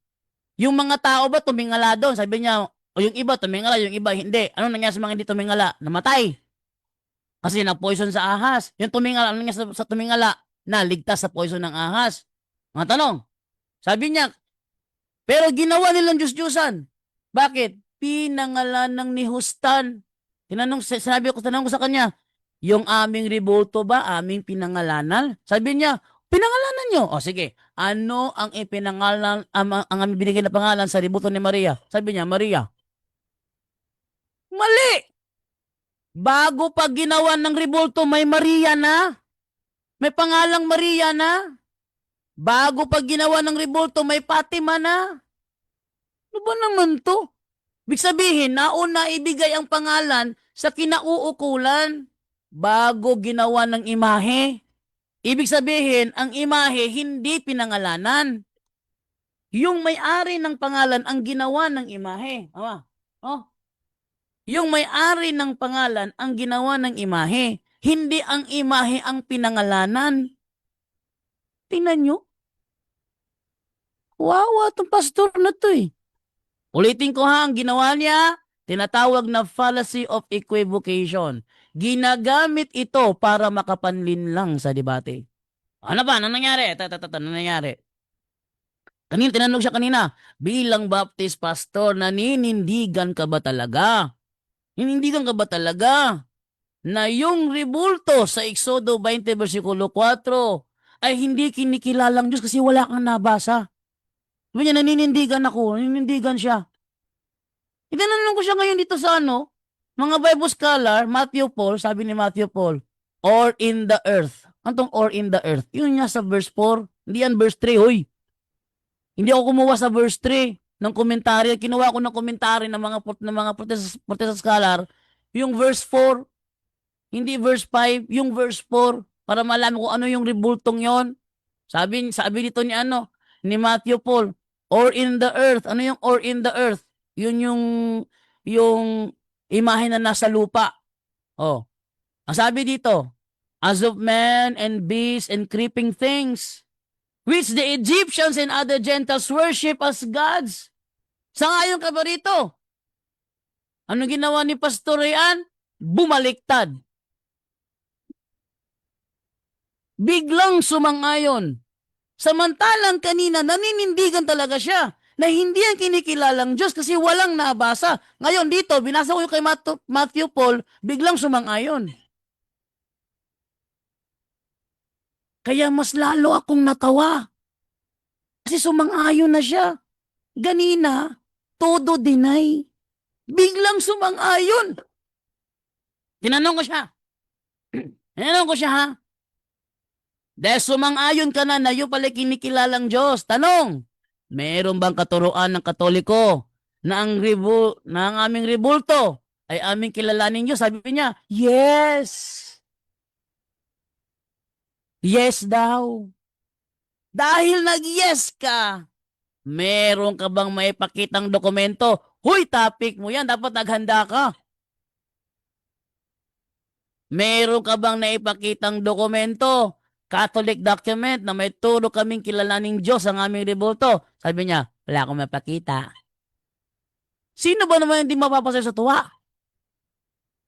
yung mga tao ba tumingala doon? Sabi niya, o yung iba tumingala, yung iba hindi. Anong nangyari sa mga hindi tumingala? Namatay. Kasi na-poison sa ahas. Yung tumingala, anong nangyari sa tumingala? Naligtas sa poison ng ahas. Mga tanong. Sabi niya, pero ginawa nilang Diyos-Diyosan. Bakit? Pinangalanan ni Hustan. Tanong ko sa kanya, yung aming rebulto ba, aming pinangalanan? Sabi niya, pinangalanan nyo. O sige, ano ang ipinangalan, ang aming binigay na pangalan sa rebulto ni Maria? Sabi niya, Maria. Mali! Bago pa ginawa ng rebulto, may Maria na. May pangalang Maria na. Bago pa ginawa ng rebulto, may Fatima na. Ano ba naman to? Ibig sabihin, nauna ibigay ang pangalan sa kinauukulan bago ginawa ng imahe. Ibig sabihin, ang imahe hindi pinangalanan. Yung may-ari ng pangalan ang ginawa ng imahe. Oh. Yung may-ari ng pangalan ang ginawa ng imahe. Hindi ang imahe ang pinangalanan. Tingnan nyo. Wawa itong pastor na to eh. Ulitin ko ha, ang ginawa niya, tinatawag na fallacy of equivocation. Ginagamit ito para makapanlin lang sa debate. Ano ba? Ano nangyari? Ano nangyari? Tinanong siya kanina, bilang Baptist pastor, naninindigan ka ba talaga? Ninindigan ka ba talaga na yung rebulto sa Exodo 20 versikulo 4 ay hindi kinikilalang Diyos kasi wala kang nabasa? Sabi niya, naninindigan ako. Naninindigan siya. Itanong ko siya ngayon dito sa mga Bible scholar, Matthew Paul, sabi ni Matthew Paul, or in the earth. Antong or in the earth? Yun niya sa verse 4. Hindi yan verse 3, hoy. Hindi ako kumuha sa verse 3 ng komentaryo. Kinuha ko ng komentaryo ng mga protest scholar. Yung verse 4, hindi verse 5, yung verse 4, para malaman ko ano yung rebultong yon. Sabi dito ni Matthew Paul, or in the earth. Ano yung or in the earth? Yun yung imahe na nasa lupa. Oh. Ang sabi dito, as of man and beasts and creeping things, which the Egyptians and other Gentiles worship as gods. Sangayon ka ba rito? Ano ginawa ni Pastor Rian? Bumaliktad. Biglang sumangayon. Samantalang kanina, naninindigan talaga siya na hindi ang kinikilalang Diyos kasi walang nabasa. Ngayon dito, binasa ko yung kay Matthew Paul, biglang sumang-ayon. Kaya mas lalo akong natawa. Kasi sumang-ayon na siya. Ganina, todo deny. Biglang sumang-ayon. Tinanong ko siya, ha? Dahil sumang-ayon ka na yung pala kinikilalang Diyos. Tanong, meron bang katuruan ng Katoliko na ang aming rebulto ay aming kilalanin Diyos? Sabi niya, yes. Yes daw. Dahil nag-yes ka, meron ka bang maipakitang dokumento? Huy, topic mo yan. Dapat naghanda ka. Meron ka bang naipakitang dokumento? Catholic document na may turo kaming kilalaning Diyos ang aming rebulto. Sabi niya, wala akong mapakita. Sino ba naman hindi mapapasaya sa tuwa?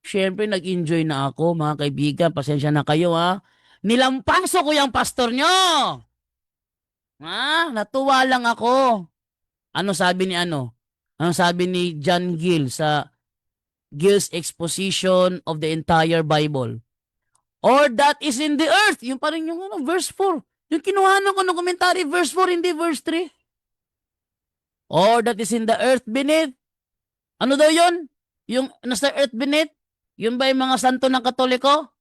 Siyempre, nag-enjoy na ako, mga kaibigan. Pasensya na kayo, ha? Nilampaso ko yung pastor nyo. Ha? Natuwa lang ako. Ano sabi ni John Gill sa Gill's exposition of the entire Bible? Or that is in the earth. Yung pa rin yung verse 4. Yung kinuhanan ko ng komentary, verse 4, hindi verse 3. Or that is in the earth beneath. Ano daw yun? Yung nasa earth beneath? Yun ba yung mga santo ng Katoliko?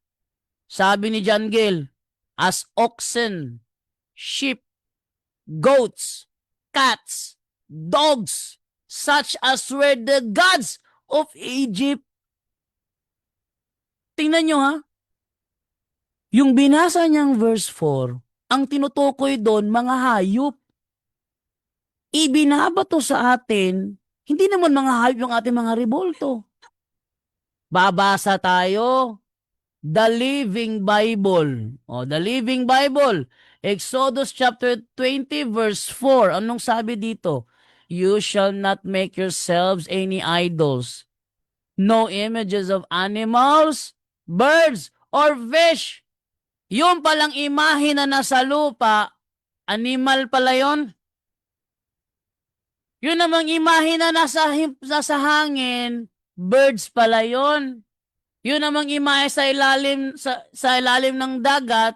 Sabi ni John Gill, as oxen, sheep, goats, cats, dogs, such as were the gods of Egypt. Tingnan nyo ha. Yung binasa niyang verse 4, ang tinutukoy doon, mga hayop. Ibinabato sa atin, hindi naman mga hayop yung ating mga rebolto. Babasa tayo. The Living Bible. The Living Bible. Exodus chapter 20 verse 4. Anong sabi dito? You shall not make yourselves any idols. No images of animals, birds, or fish. Yung palang imahe na nasa lupa, animal pala yon. Yun namang imahe na nasa hangin, birds pala yon. Yun namang imahe sa ilalim ng dagat,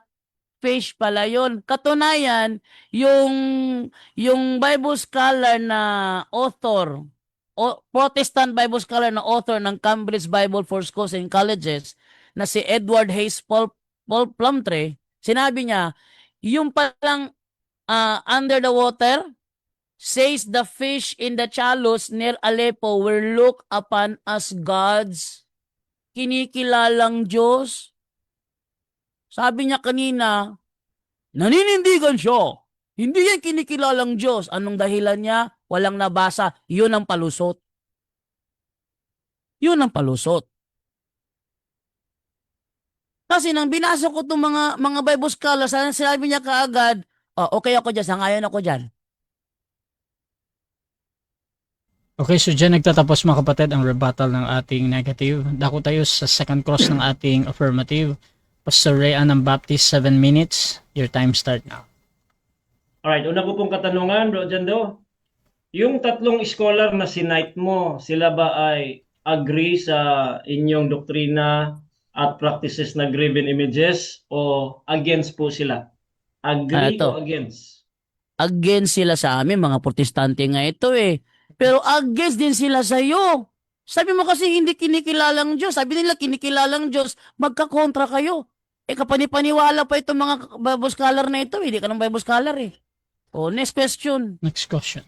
fish pala yun. Katunayan, yung Bible scholar na author, Protestant Bible scholar na author ng Cambridge Bible for Schools and Colleges, na si Edward Hayes Plumtree, sinabi niya, yung palang under the water, says the fish in the Chalus near Aleppo were looked upon as gods, kinikilalang Diyos. Sabi niya kanina, naninindigan siya. Hindi yan kinikilalang Diyos. Anong dahilan niya? Walang nabasa. Yun ang palusot. Yun ang palusot. Kasi nang binasa ko itong mga Bible scholars, sinabi niya kaagad, okay ako dyan, sangayon ako dyan. Okay, so dyan nagtatapos mga kapatid ang rebuttal ng ating negative. Dako tayo sa second cross ng ating affirmative. Pastor Rayan ng Baptist, 7 minutes. Your time start now. Alright, una ko pong katanungan, Bro Jando. Yung tatlong scholar na sinite mo, sila ba ay agree sa inyong doktrina at practices na graven images o against po sila? Agree o against? Against sila sa amin, mga protestante nga ito eh. Pero against din sila sa iyo. Sabi mo kasi hindi kinikilalang Diyos. Sabi nila kinikilalang Diyos, magkakontra kayo. Kapanipaniwala pa itong mga Bible scholar na ito. Hindi ka ng Bible scholar eh. Next question. Next question.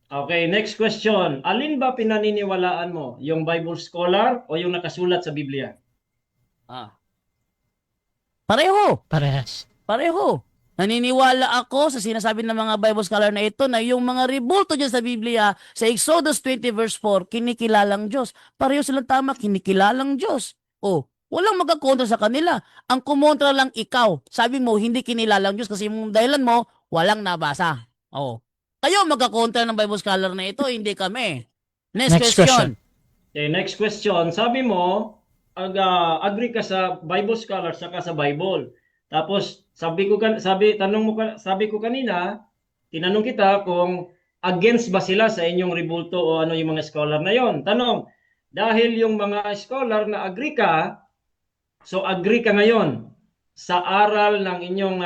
Okay, next question. Alin ba pinaniniwalaan mo? Yung Bible scholar o yung nakasulat sa Biblia? Pareho. Parehas. Pareho. Naniniwala ako sa sinasabi ng mga Bible scholar na ito na yung mga rebulto dyan sa Biblia, sa Exodus 20 verse 4, kinikilalang Diyos. Pareho silang tama, kinikilalang Diyos. Walang magkakontra sa kanila. Ang kumontra lang ikaw. Sabi mo, hindi kinilalang Diyos kasi yung dahilan mo, walang nabasa. Kayo magkakontra ng Bible scholar na ito, hindi kami. Next question. Okay, next question. Sabi mo, agree ka sa Bible scholar saka sa Bible. Tapos sabi ko kanina, tinanong kita kung against ba sila sa inyong rebulto o ano yung mga scholar na yon. Tanong, dahil yung mga scholar na agree ka, so agree ka ngayon sa aral ng inyong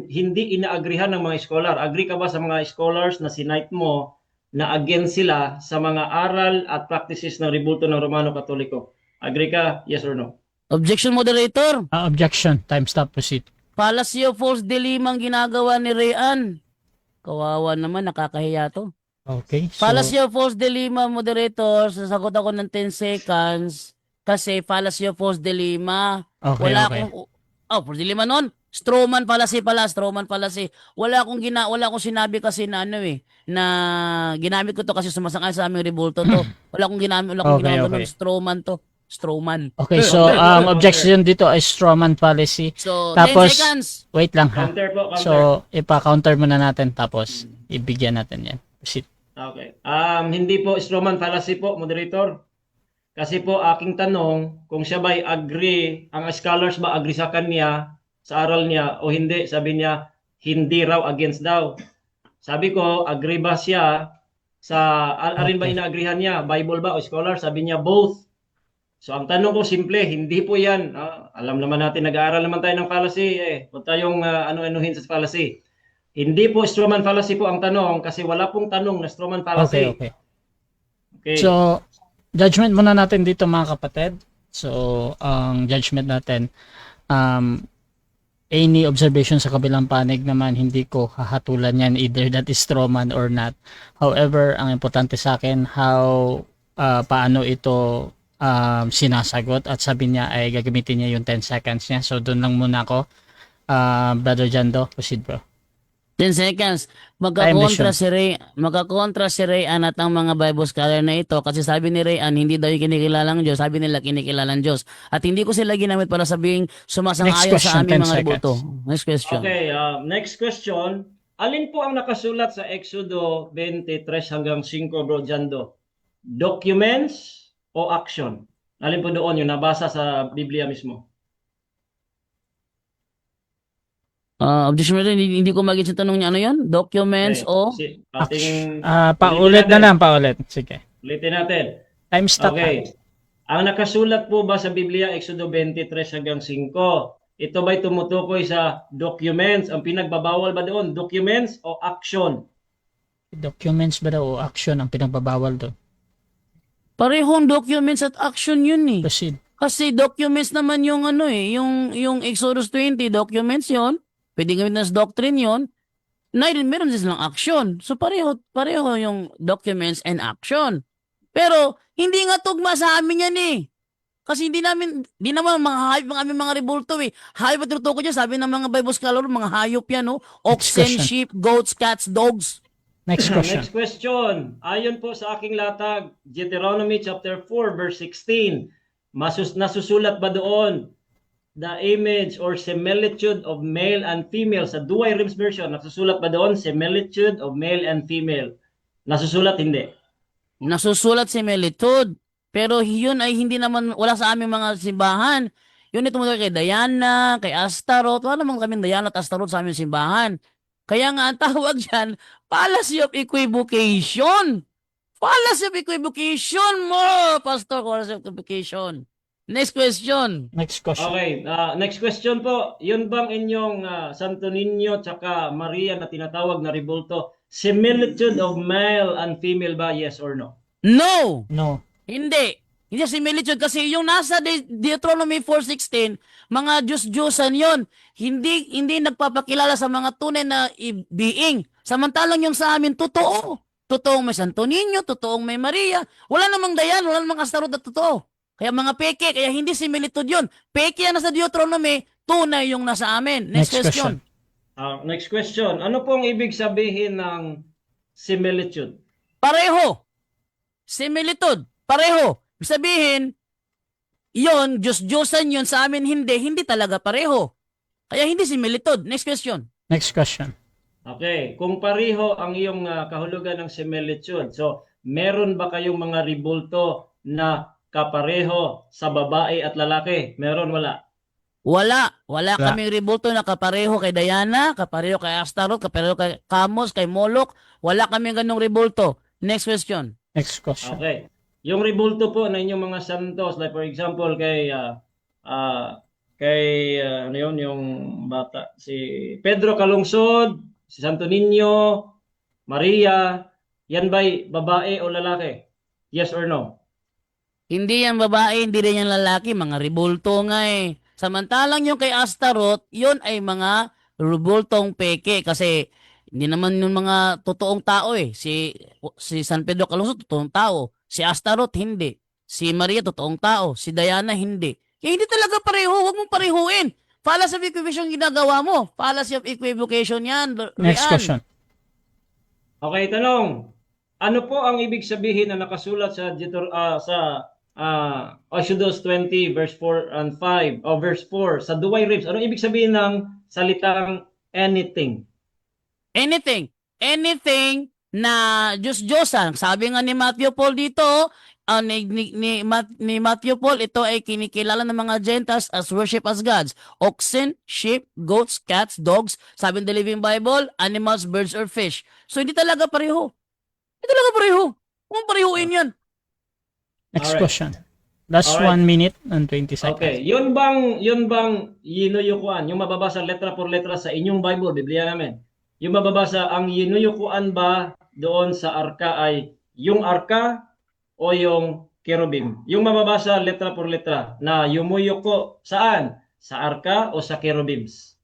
hindi inaagrihan ng mga scholar. Agree ka ba sa mga scholars na sinite mo na against sila sa mga aral at practices ng rebulto ng Romano Katoliko? Agree ka? Yes or no? Objection, moderator. Objection. Time stop. Proceed. Fallacy of false dilemma ang ginagawa ni Rayan. Kawawa naman, nakakahiya to. Okay. So, Fallacy of false dilemma, moderator. Sasagot ako ng 10 seconds. Kasi fallacy of false dilemma. okay. False dilemma nun. Strawman fallacy pala, strawman fallacy. Wala akong sinabi kasi na na ginamit ko to kasi sumasangay sa aming rebulto to. Wala akong ginamit nun, strawman to. Strawman. Okay, so objection dito ay strawman policy. So, Tapos, 10 seconds. Wait lang ha. Counter po, counter. So, ipa-counter muna natin tapos ibigyan natin yan. Proceed. Okay. Hindi po strawman fallacy po, moderator. Kasi po aking tanong, kung siya ba'y agree, ang scholars ba agree sa kanya, sa aral niya, o hindi? Sabi niya, hindi raw, against daw. Sabi ko, agree ba siya sa, alin ba inaagrihan niya? Bible ba o scholar? Sabi niya, both. So ang tanong ko, simple, hindi po yan. Alam naman natin, nag-aaral naman tayo ng fallacy. Huwag tayong ano-anuhin sa fallacy. Hindi po strawman fallacy po ang tanong kasi wala pong tanong na strawman fallacy. Okay. So, judgment muna natin dito mga kapatid. So, ang judgment natin, any observation sa kabilang panig naman, hindi ko hahatulan yan either that is strawman or not. However, ang importante sa akin, paano ito sinasagot at sabi niya ay gagamitin niya yung 10 seconds niya. So doon lang muna ako. Brother Jando, proceed bro. 10 seconds. Magkakontra si Rayan at ang mga Bible scholar na ito kasi sabi ni Rayan, hindi daw yung kinikilalang Diyos. Sabi nila kinikilalang Diyos. At hindi ko sila ginamit para sabing sumasang-ayon Next sa question, aming 10 mga ributo. seconds. Next question. Okay, next question. Alin po ang nakasulat sa Exodo 23 hanggang 5, Bro Jando? Documents o action? Alin po doon yung nabasa sa Biblia mismo? Objection Mayor, hindi ko magiging sa tanong niya. Ano yun? Documents o? Paulit na lang, paulit. Sige. Ulitin natin. Time stop. Okay. Ang nakasulat po ba sa Biblia, Exodo 23 hanggang 5, ito ba'y tumutukoy sa documents? Ang pinagbabawal ba doon? Documents o action? Documents ba daw o action ang pinagbabawal doon? Parehong documents at action yun eh. Proceed. Kasi documents naman yung ano eh, yung Exodus 20, documents yon. Pwede gamitin as doctrine yon. Meron din silang action. So pareho yung documents and action. Pero hindi nga tugma sa amin yan eh. Kasi hindi naman mga hayop ang aming mga rebulto eh. Hayop at tinutukoy dyan, sabi ng mga Bible scholar, mga hayop yan no. Oxen, question. sheep, goats, cats, dogs. Next question. Next question. Ayon po sa aking latag, Deuteronomy chapter 4 verse 16. Nasusulat ba doon the image or similitude of male and female sa Douay Rheims version? Nasusulat ba doon similitude of male and female? Nasusulat hindi. Nasusulat similitude. Pero yun ay hindi naman, wala sa aming mga simbahan. Yun ay tumutukoy kay Diana, kay Astaroth. Wala naman kaming Diana at Astaroth sa aming simbahan. Kaya nga ang tawag dyan, fallacy of equivocation. Fallacy of equivocation mo, Pastor. Fallacy of equivocation. Next question. Next question. Okay, next question po. Yun bang inyong Santo Niño tsaka Maria na tinatawag na rebulto, similitude of male and female ba? Yes or no? No! No. Hindi. Hindi similitude kasi yung nasa Deuteronomy 4:16, mga Diyos-Diyosan yon. Hindi nagpapakilala sa mga tunay na being. Samantalang yung sa amin, totoo. Totoong may Santo Niño, totoong may Maria. Wala namang Dayan, wala namang Astaroth na totoo. Kaya mga peke, kaya hindi similitude yun. Peke yan nasa Deuteronomy, tunay yung nasa amin. Next question. Next question. Ano pong ibig sabihin ng similitude? Pareho. Similitude. Pareho. Ibig sabihin, yun, Diyos-Diyosan yun, sa amin hindi talaga pareho. Kaya hindi similitude. Next question. Next question. Okay, kung pareho ang iyong kahulugan ng similitude, so meron ba kayong mga rebulto na kapareho sa babae at lalaki? Meron, wala? Wala kaming rebulto na kapareho kay Diana, kapareho kay Astaroth, kapareho kay Kamos, kay Moloch. Wala kaming ganung rebulto. Next question. Next question. Okay. Yung rebulto po na inyong mga santos, like for example kay ano yun, yung bata, si Pedro Calungsod, si Santo Niño, Maria, yan ba'y babae o lalaki? Yes or no? Hindi yan babae, hindi rin yan lalaki, mga rebulto nga eh. Samantalang yung kay Astaroth, yun ay mga rebultong peke kasi hindi naman yung mga totoong tao eh. Si San Pedro Calungsod, totoong tao. Si Astaroth, hindi. Si Maria, totoong tao. Si Diana, hindi. Kaya hindi talaga pareho. Huwag mong parehuin. Fallacy of equivocation ginagawa mo. Fallacy of equivocation yan. Next Rian. question. Okay, tanong. Ano po ang ibig sabihin na nakasulat sa Exodus 20 verse 4 and 5 o verse 4 sa Douay Rheims? Ano ibig sabihin ng salitang anything? Anything na Diyos-Diyosan. Sabi nga ni Matthew Paul dito, ni Matthew Paul, ito ay kinikilala ng mga Gentiles as worship as gods. Oxen, sheep, goats, cats, dogs. Sabi ng The Living Bible, animals, birds, or fish. So hindi talaga pareho. Hindi talaga pareho. Kung parehuin yan. Next Alright. question. Last Alright. 1 minute and 20 seconds. Okay, yun bang yinuyukuan, yung mababasa letra por letra sa inyong Bible, Biblia namin? Yung mababasa, ang yinuyukuan ba doon sa arka ay yung arka o yung cherubim? Yung mababasa letra por letra na yumuyuko saan? Sa arka o sa cherubims?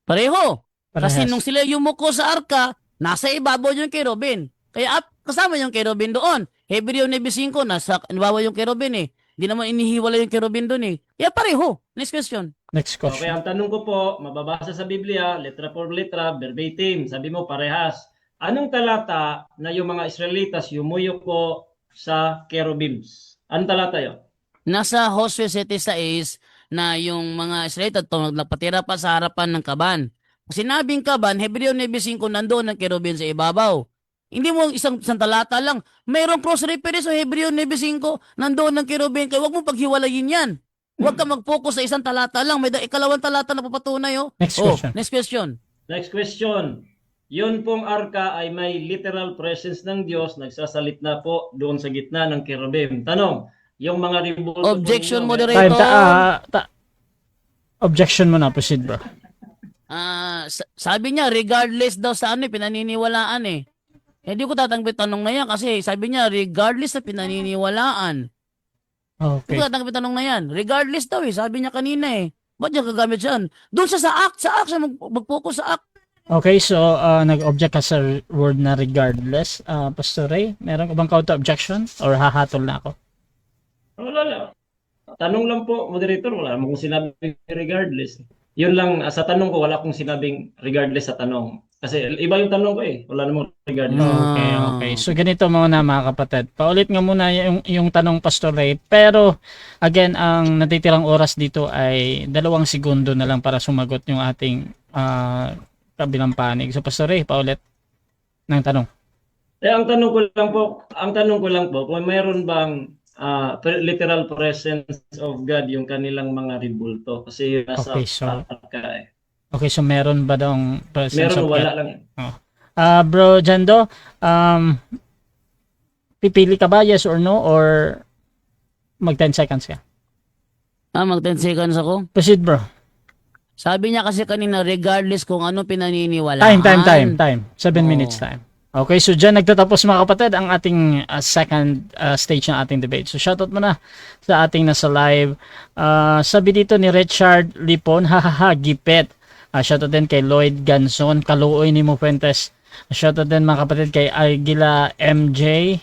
Pareho. Kasi Parehas. nung sila yumuko sa arka, nasa ibabaw yung cherubim. Kaya kasama yung cherubim doon. Hebreo 9:5, nasa ibabaw yung cherubim eh. Hindi naman inihiwalay yung kerubin doon eh. Kaya pareho. Next question. Next Okay, question. ang tanong ko po, mababasa sa Biblia, letra por letra, verbatim. Sabi mo, parehas. Anong talata na yung mga Israelitas yumuyo po sa cherubims? Anong talata yun? Nasa Josue 7:6 na yung mga Israelita nagpatira pa sa harapan ng kaban. Sinabing kaban, Hebreo 9:5 nandoon ang kerubin sa ibabaw. Hindi mo isang talata lang. Mayroong cross reference sa Hebreo 9:5 nandoon ang kerubin. Kaya huwag mo paghiwalayin yan. Huwag ka mag-focus sa isang talata lang. May ikalawang talata na papatunay. Oh. Next Oh, question. next question. Next question. Yun pong arka ay may literal presence ng Diyos, nagsasalit na po doon sa gitna ng cherubim. Tanong, yung mga ribulto po Objection, ninyo, moderator. Time. Objection mo na. Proceed, bro. Sabi niya, regardless daw sa ano, pinaniniwalaan eh. Hindi ko tatanggapin tanong na yan kasi sabi niya, regardless sa pinaniniwalaan. Hindi Okay. ko tatanggapin tanong na yan. Regardless daw eh, sabi niya kanina eh. Ba't niya gagamit yan? Doon siya sa act siya mag-focus sa act. Okay, so nag-object ka sa word na regardless. Pastor Ray, meron ka bang counter objection or hahatol na ako? wala lang. Tanong lang po, moderator, wala namang kung sinabing regardless. Yun lang, sa tanong ko, wala akong sinabing regardless sa tanong. Kasi iba yung tanong ko eh. Wala namang regardless. Okay. So ganito muna mga kapatid. Paulit nga muna yung tanong Pastor Ray. Pero again, ang natitirang oras dito ay 2 segundo na lang para sumagot yung ating kabilang panig. So Pastor Ray, paulit ng tanong. Ang tanong ko lang po, kung mayroon bang literal presence of God yung kanilang mga ribulto. Kasi yun nasa Okay, so arka eh. okay, so meron ba daw presence Meron, of wala God? lang. Bro Jando, pipili ka ba yes or no or mag 10 seconds ka? Mag 10 seconds ako. Proceed, bro. Sabi niya kasi kanina, regardless kung ano pinaniniwalaan. Time. 7 minutes time. Okay, so dyan nagtatapos mga kapatid ang ating second stage ng ating debate. So shoutout mo na sa ating nasa live. Sabi dito ni Richard Lipon, hahaha, gipet. Shoutout din kay Lloyd Ganson, kaluoy ni Mo Fuentes. Shoutout din mga kapatid kay Aguila MJ.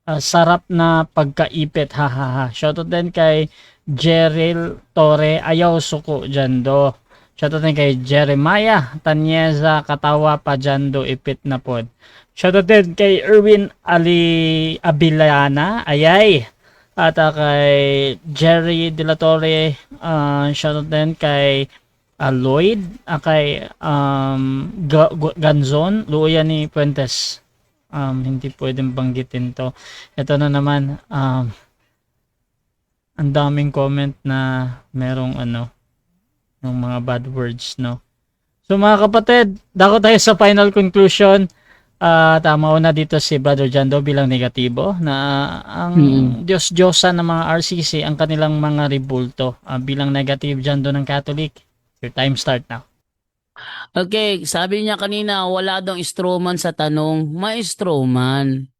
Sarap na pagkaipit, hahaha. Shoutout din kay Jeril Torre, ayaw suko Jando. Shoutout din kay Jeremiah Tanyeza, katawa pa Jando, ipit na pod. Shoutout din kay Erwin Ali Abiliana, ayay. At kay Jerry De La Torre, shoutout din kay Lloyd, kay Ganzon, luya ni Puentes. Hindi pwedeng banggitin to. Ito na naman, ang daming comment na merong yung mga bad words, no? So mga kapatid, dako tayo sa final conclusion. Tama na dito si Brother Jando bilang negatibo na ang Diyos-Diyosan ng mga RCC ang kanilang mga ribulto. Bilang negative Jando ng Catholic. Your time start now. Okay, sabi niya kanina, wala daw strawman sa tanong. May strawman.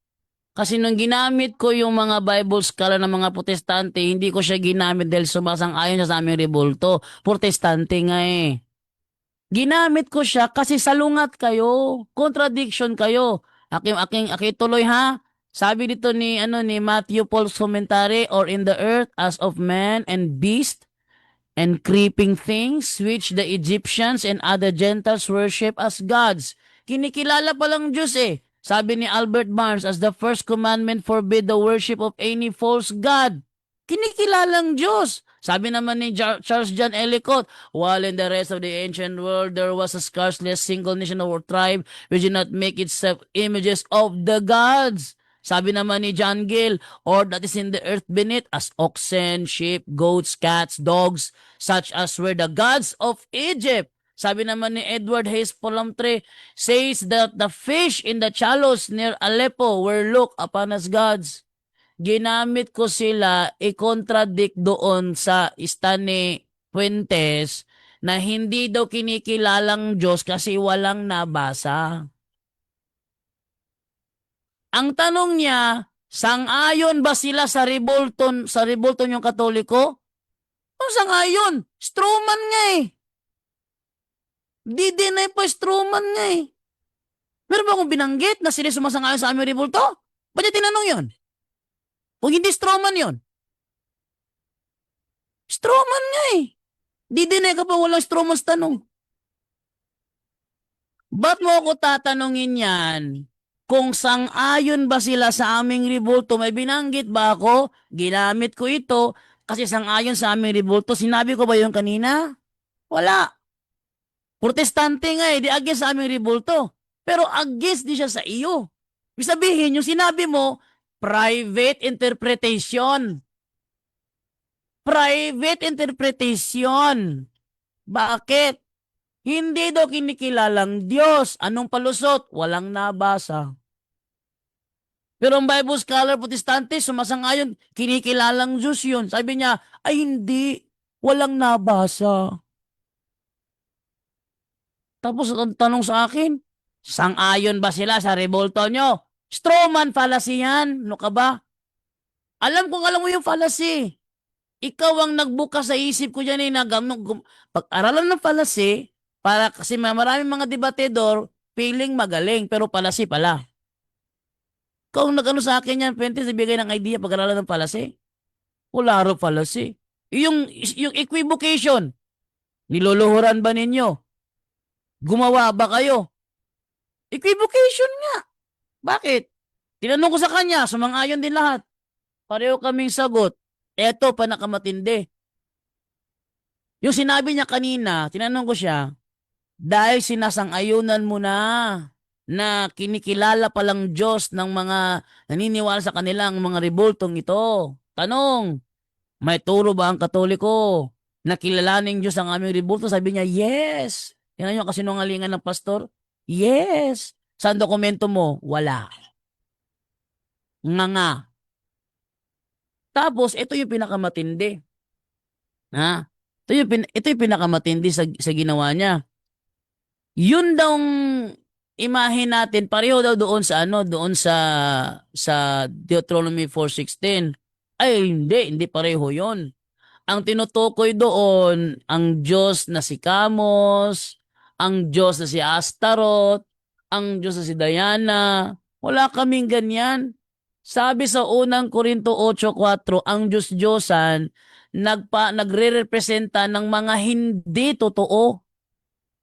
Kasi nung ginamit ko yung mga Bible scholar ng mga protestante, hindi ko siya ginamit dahil sumasang-ayon siya sa aming rebulto. Protestante nga eh. Ginamit ko siya kasi salungat kayo. Contradiction kayo. Aking tuloy ha. Sabi dito ni Matthew Paul's commentary, or in the earth as of man and beast and creeping things which the Egyptians and other Gentiles worship as gods. Kinikilala palang Diyos eh. Sabi ni Albert Barnes, as the first commandment forbid the worship of any false god. Kinikilalang Diyos. Sabi naman ni Charles John Ellicott, while in the rest of the ancient world there was a scarcely a single nation or tribe which did not make itself images of the gods. Sabi naman ni John Gill, or that is in the earth beneath, as oxen, sheep, goats, cats, dogs, such as were the gods of Egypt. Sabi naman ni Edward Hayes Polamtre, says that the fish in the chalos near Aleppo were looked upon as gods. Ginamit ko sila i-contradict doon sa Stanley Fuentes na hindi daw kinikilalang Diyos kasi walang nabasa. Ang tanong niya, sang-ayon ba sila sa rebulton yung Katoliko? Sang-ayon? Strawman nga eh. Di-deny pa Strawman nga eh. Meron ba akong binanggit na sila sumasang-ayon sa aming rebulto? Ba't niya tinanong yun? Kung hindi strawman yon. Strawman nga eh. Di-deny ka pa walang strawman sa tanong. Ba't mo ako tatanungin yan? Kung sang-ayon ba sila sa aming rebulto? May binanggit ba ako? Ginamit ko ito kasi sang-ayon sa aming rebulto. Sinabi ko ba yun kanina? Wala. Protestante nga eh, di against sa aming rebulto. Pero against di siya sa iyo. Ibig sabihin, yung sinabi mo, private interpretation. Private interpretation. Bakit? Hindi daw kinikilalang Diyos. Anong palusot? Walang nabasa. Pero ang Bible scholar protestante, sumasang-ayon, kinikilalang Diyos yun. Sabi niya, ay hindi. Walang nabasa. Tapos ang tanong sa akin, sang-ayon ba sila sa rebulto nyo? Strawman fallacy yan. Ano ka ba? Alam mo yung fallacy. Ikaw ang nagbukas sa isip ko dyan eh, pag-aralan ng fallacy, para kasi maraming mga debatedor, feeling magaling, pero fallacy pala. Ikaw ang nag-ano sa akin yan, Pwente, bigay ng idea pag-aralan ng fallacy. Wala ro fallacy. Yung equivocation, niluluhuran ba ninyo? Gumawa ba kayo? Equivocation nga. Bakit? Tinanong ko sa kanya, sumang-ayon din lahat. Pareho kaming sagot. Eto, panakamatindi. Yung sinabi niya kanina, tinanong ko siya, dahil sinasang-ayunan mo na kinikilala palang Diyos ng mga naniniwala sa kanilang mga rebultong ito. Tanong, may turo ba ang Katoliko na kilalaning Diyos ang aming rebulto? Sabi niya, yes. Yan yung kasinungalingan ng pastor? Yes. Saan dokumento mo? Wala. Nga. Tapos, ito yung pinakamatindi. Ha? Ito yung pinakamatindi sa ginawa niya. Yun daw imahe natin, pareho daw doon sa Deuteronomy 4:16. Ay, hindi pareho yon. Ang tinutukoy doon, ang Diyos na si Kamos, ang Diyos na si Astaroth, ang Diyos na si Diana. Wala kaming ganyan. Sabi sa unang Korinto 8:4, ang Diyos-Diyosan nagre-representa ng mga hindi totoo.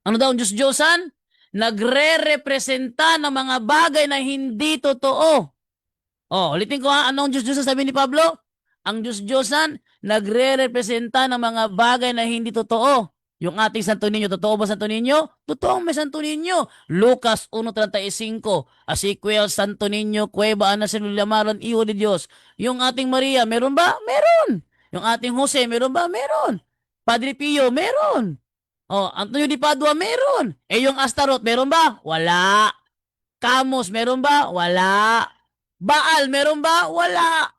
Ano daw ang Diyos-Diyosan? Nagre-representa ng mga bagay na hindi totoo. Ulitin ko ha, ano ang Diyos-Diyosan sabi ni Pablo? Ang Diyos-Diyosan nagre-representa ng mga bagay na hindi totoo. Yung ating Santo Niño, totoo ba Santo Niño? Totoo may Santo Niño. Lucas 1:35, Asiquel Santo Niño, Cueva Ana Lamaran, Iho de Dios. Yung ating Maria, meron ba? Meron. Yung ating Jose, meron ba? Meron. Padre Pio, meron. Antonio de Padua, meron. Yung Astaroth, meron ba? Wala. Camus, meron ba? Wala. Baal, meron ba? Wala.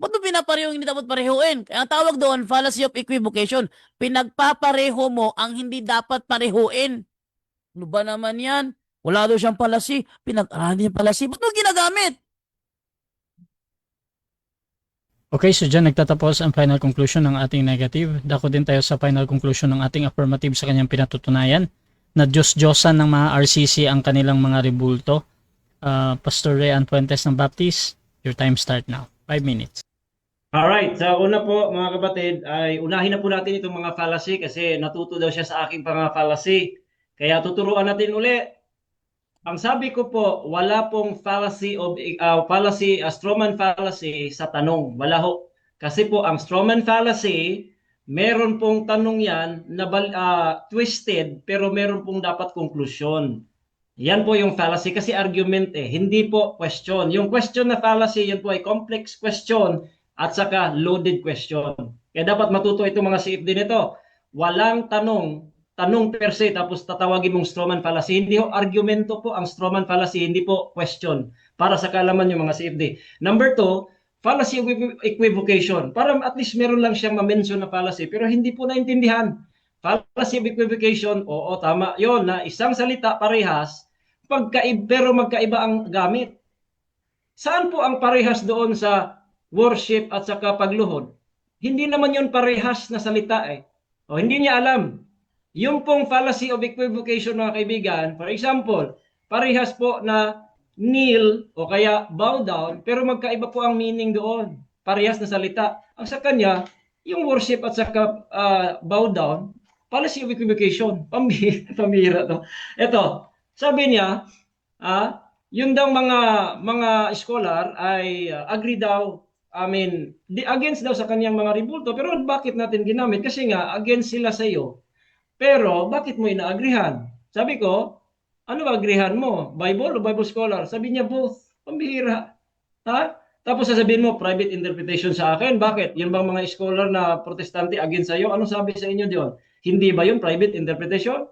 Ba't mo pinapareho hindi dapat parehuin? Kaya ang tawag doon, fallacy of equivocation. Pinagpapareho mo ang hindi dapat parehuin. Ano ba naman yan? Wala daw siyang fallacy. Pinag-aralan niya fallacy. Ba't mo ginagamit? Okay, so dyan nagtatapos ang final conclusion ng ating negative. Dako din tayo sa final conclusion ng ating affirmative sa kanyang pinatutunayan na Diyos-Diyosan ng mga RCC ang kanilang mga rebulto. Pastor Rayan Fuentes ng Baptist, your time start now. 5 minutes. Alright, sa una po mga kapatid, ay unahin na po natin itong mga fallacy kasi natuto daw siya sa aking mga fallacy. Kaya tuturuan natin uli. Ang sabi ko po, wala pong fallacy, strawman fallacy sa tanong. Wala ho. Kasi po ang strawman fallacy, meron pong tanong yan na twisted pero meron pong dapat konklusyon. Yan po yung fallacy kasi argument hindi po question. Yung question na fallacy, yan po ay complex question at saka loaded question. Kaya dapat matuto itong mga CFD nito. Walang tanong per se tapos tatawagin mong strawman fallacy. Hindi ho argumento po ang strawman fallacy, hindi po question. Para sa kaalaman yung mga CFD. Number 2, fallacy of equivocation. Para at least meron lang siyang ma-mention na fallacy pero hindi po naintindihan. Fallacy of equivocation, oo tama yon na isang salita parehas pero magkaiba ang gamit. Saan po ang parehas doon sa worship at saka pagluhod? Hindi naman yon parehas na salita hindi niya alam. Yung pong fallacy of equivocation mga kaibigan, for example, parehas po na kneel o kaya bow down, pero magkaiba po ang meaning doon. Parehas na salita. Ang sa kanya, yung worship at saka bow down, policy of equivocation. Pambihira to. Ito, sabi niya, yun daw mga scholar ay agree daw, I mean, against daw sa kanyang mga ribulto, pero bakit natin ginamit? Kasi nga, against sila sa iyo. Pero, bakit mo inaagrihan? Sabi ko, ano ba agrihan mo? Bible o Bible scholar? Sabi niya, both. Pambihira. Ha? Tapos sasabihin mo, private interpretation sa akin. Bakit? Yun bang mga scholar na protestante against sa iyo? Ano sabi sa inyo diyon? Hindi ba yun private interpretation?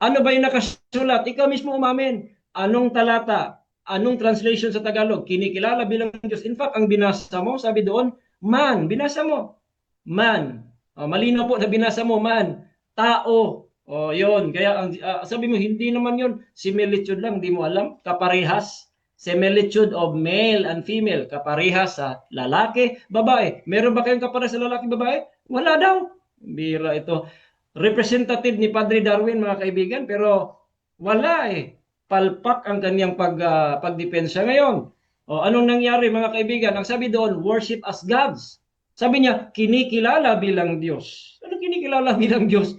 Ano ba yung nakasulat? Ikaw mismo umamin. Anong talata? Anong translation sa Tagalog? Kinikilala bilang Diyos. In fact, ang binasa mo, sabi doon, man. Binasa mo. Man. Malinaw po na binasa mo, man. Tao. Yun. Kaya sabi mo, hindi naman yun. Similitude lang, di mo alam. Kaparehas. Similitude of male and female. Kaparehas sa lalaki, babae. Meron ba kayong kaparehas sa lalaki, babae? Wala daw. Bira ito. Representative ni Padre Darwin, mga kaibigan, pero wala eh. Palpak ang kanyang pagdepensa ngayon. Anong nangyari, mga kaibigan? Ang sabi doon, worship as gods. Sabi niya, kinikilala bilang Diyos. Ano kinikilala bilang Diyos?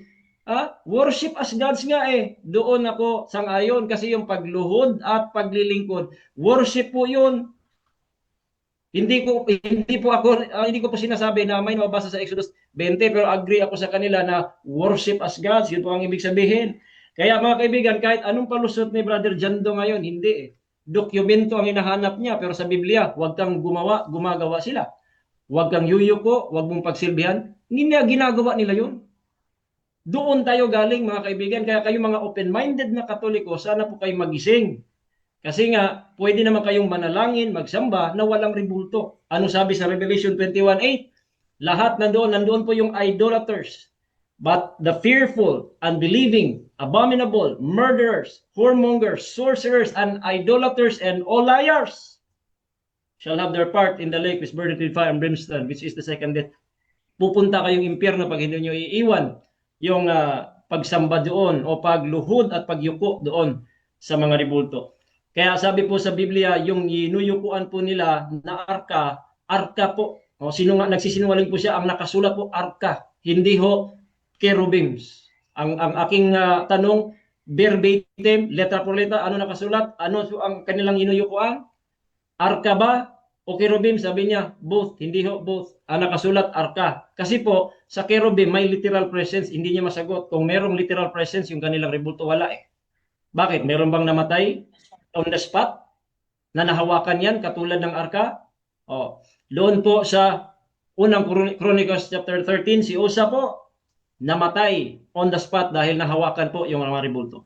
Worship as gods nga eh. Doon ako sang-ayon kasi yung pagluhod at paglilingkod. Worship po yun. Hindi ko po sinasabi na may mabasa sa Exodus 20, pero agree ako sa kanila na worship as gods. Yun po ang ibig sabihin. Kaya mga kaibigan, kahit anong palusot ni Brother Jando ngayon, hindi eh. Dokumento ang hinahanap niya, pero sa Biblia, huwag kang gumagawa sila. Huwag kang yuyuko, huwag mong pagsilbihan. Hindi na ginagawa nila yun. Doon tayo galing, mga kaibigan. Kaya kayo mga open-minded na Katoliko, sana po kayo magising. Kasi nga, pwede naman kayong manalangin, magsamba na walang ribulto. Ano sabi sa Revelation 21:8? Lahat nandoon po yung idolaters. But the fearful, unbelieving, abominable, murderers, whoremongers, sorcerers, and idolaters, and all liars shall have their part in the lake which burneth with fire and brimstone, which is the second death. Pupunta kayong impyerno pag hindi nyo iiwan yung pagsamba doon o pagluhod at pagyuko doon sa mga ribulto. Kaya sabi po sa Biblia, yung inuyukuan po nila na arka po. Sino nga nagsisinungaling po siya, ang nakasulat po arka, hindi ho cherubims. Ang aking tanong, verbatim, letra por letra, ano nakasulat? Ano ang kanilang inuyukuan? Arka ba o cherubim? Sabi niya, both. Hindi ho, both. Ang nakasulat, arka. Kasi po, sa cherubim may literal presence, hindi niya masagot. Kung merong literal presence, yung kanilang ribulto, wala eh. Bakit? Meron bang namatay on the spot na nahawakan yan katulad ng arka? Doon po sa unang Chronicles chapter 13, si Usa po, namatay on the spot dahil nahawakan po yung mga ribulto.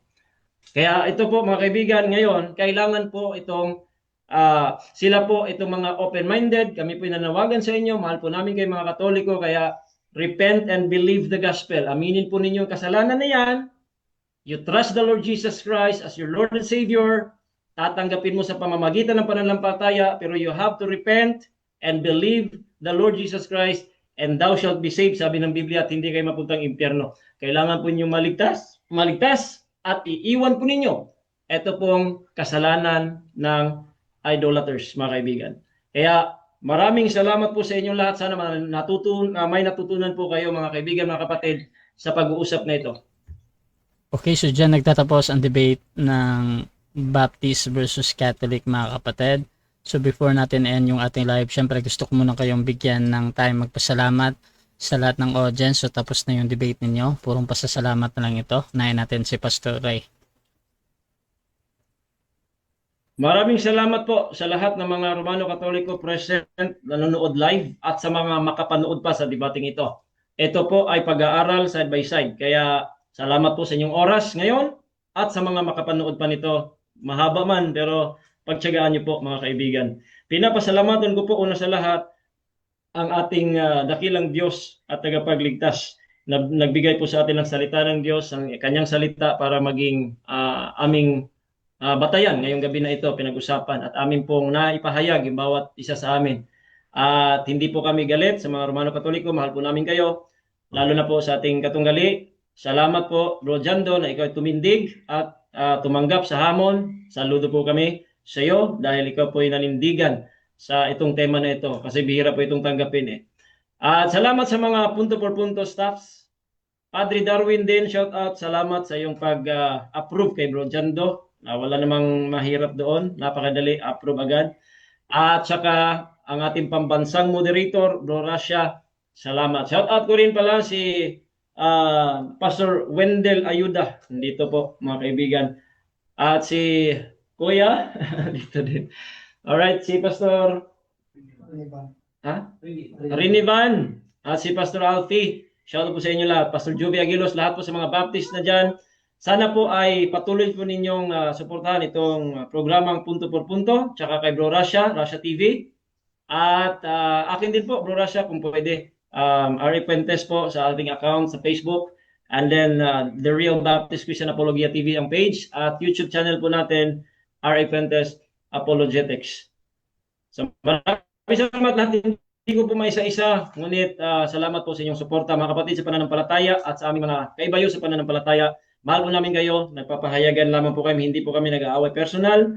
Kaya ito po mga kaibigan, ngayon, kailangan po itong sila po itong mga open-minded, kami po nanawagan sa inyo, mahal po namin kayo mga Katoliko, kaya repent and believe the gospel. Aminin po ninyo yung kasalanan na yan, you trust the Lord Jesus Christ as your Lord and Savior, tatanggapin mo sa pamamagitan ng pananampalataya, pero you have to repent and believe the Lord Jesus Christ, and thou shalt be saved, sabi ng Biblia, at hindi kayo mapuntang impyerno. Kailangan po ninyo maligtas, at iiwan po ninyo ito pong kasalanan ng idolaters, mga kaibigan. Kaya maraming salamat po sa inyong lahat. Sana may natutunan po kayo, mga kaibigan, mga kapatid, sa pag-uusap na ito. Okay, so dyan nagtatapos ang debate ng Baptist versus Catholic, mga kapatid. So before natin end yung ating live, syempre gusto ko muna kayong bigyan ng time magpasalamat sa lahat ng audience. So tapos na yung debate ninyo, purong pasasalamat na lang ito. Unahin natin si Pastor Ray. Maraming salamat po sa lahat ng mga Romano Katoliko present, nanonood live, at sa mga makapanood pa sa debating ito. Ito po ay pag-aaral side by side. Kaya salamat po sa inyong oras ngayon, at sa mga makapanood pa nito. Mahaba man, pero pagtiyagaan niyo po, mga kaibigan. Pinapasalamatan ko po una sa lahat ang ating dakilang Diyos at tagapagligtas na nagbigay po sa atin ng salita ng Diyos, ang kanyang salita para maging aming batayan ngayong gabi na ito, pinag-usapan, at amin pong naipahayag yung bawat isa sa amin. At hindi po kami galit sa mga Romano Katoliko, mahal po namin kayo, lalo na po sa ating katunggali. Salamat po, Bro Jando, na ikaw tumindig at tumanggap sa hamon. Saludo po kami. sa iyo dahil ikaw po ay nanindigan sa itong tema na ito kasi bihira po itong tanggapin eh. At salamat sa mga punto por punto staffs. Padre Darwin din, shout out. Salamat sa iyong pag-approve kay Bro Jando. Wala namang mahirap doon. Napakadali, approve agad. At saka ang ating pambansang moderator, Bro Rasha. Salamat. Shout out ko rin pala si Pastor Wendell Ayuda. Dito po mga kaibigan. At si Kuya, dito din. Alright, si Pastor Rinivan. At si Pastor Alfie. Shout out po sa inyo lahat. Pastor Joby Aguilos, lahat po sa mga Baptist na dyan. Sana po ay patuloy po ninyong suportahan itong programang Punto por Punto, tsaka kay Bro Rasha, Rasha TV. At akin din po, Bro Rasha, kung pwede, RA Puentes po sa ating account sa Facebook. And then The Real Baptist Christian Apologia TV ang page. At YouTube channel po natin, RA Puentes Apologetics. So maraming salamat natin. Hindi ko po may isa-isa, ngunit salamat po sa inyong suporta mga kapatid sa pananampalataya at sa aming mga kaibayo sa pananampalataya. Mahal po namin kayo, nagpapahayagan lamang po kami, hindi po kami nag-aaway personal.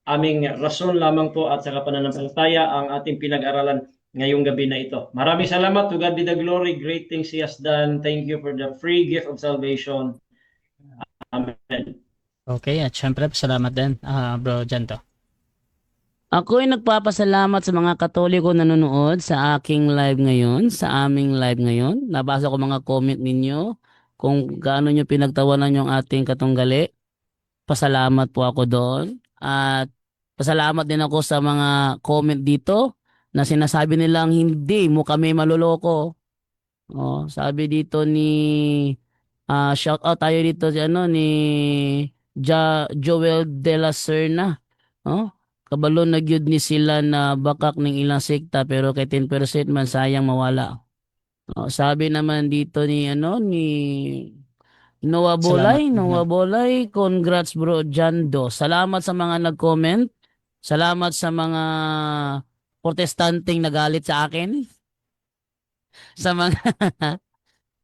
Aming rason lamang po at saka pananampalataya ang ating pinag-aralan ngayong gabi na ito. Maraming salamat. To God be the glory. Great things He has done. Thank you for the free gift of salvation. Amen. Okay, at syempre, salamat din, Bro Janto. Ako ay nagpapasalamat sa mga Katoliko na nanonood sa aking live ngayon, sa aming live ngayon. Nabasa ko mga comment ninyo kung gaano nyo pinagtawanan yung ating katunggali. Pasalamat po ako doon. At pasalamat din ako sa mga comment dito na sinasabi nilang hindi mo kami maluloko. Oh, sabi dito ni shout out tayo dito si ni Joel De La Serna. Oh, kabalo na gyud ni sila na bakak ning ilang sekta pero kay 10% man sayang mawala. Oh, sabi naman dito ni ni Noah Bolay, congrats Bro Jando. Salamat sa mga nag-comment. Salamat sa mga protestanteng nagalit sa akin. Sa mga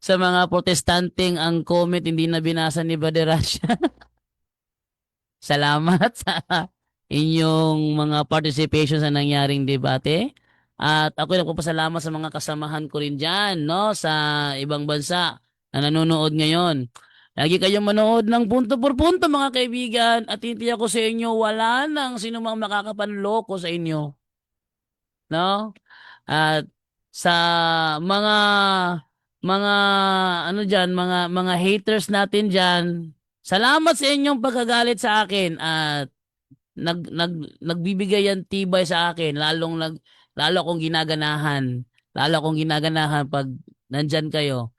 sa mga protestanteng ang comment hindi na binasa ni Baderasya. Salamat sa inyong mga participation sa nangyaring debate. At ako nagpapasalamat sa mga kasamahan ko rin dyan, no, sa ibang bansa na nanonood ngayon. Lagi kayong manood ng punto por punto mga kaibigan at hindi ako sa inyo wala nang sinumang makakapanloko sa inyo. No? At sa mga mga haters natin diyan, salamat sa inyong pagkagalit sa akin at nagbibigay yan tibay sa akin lalo akong ginaganahan. Lalo akong ginaganahan pag nandyan kayo.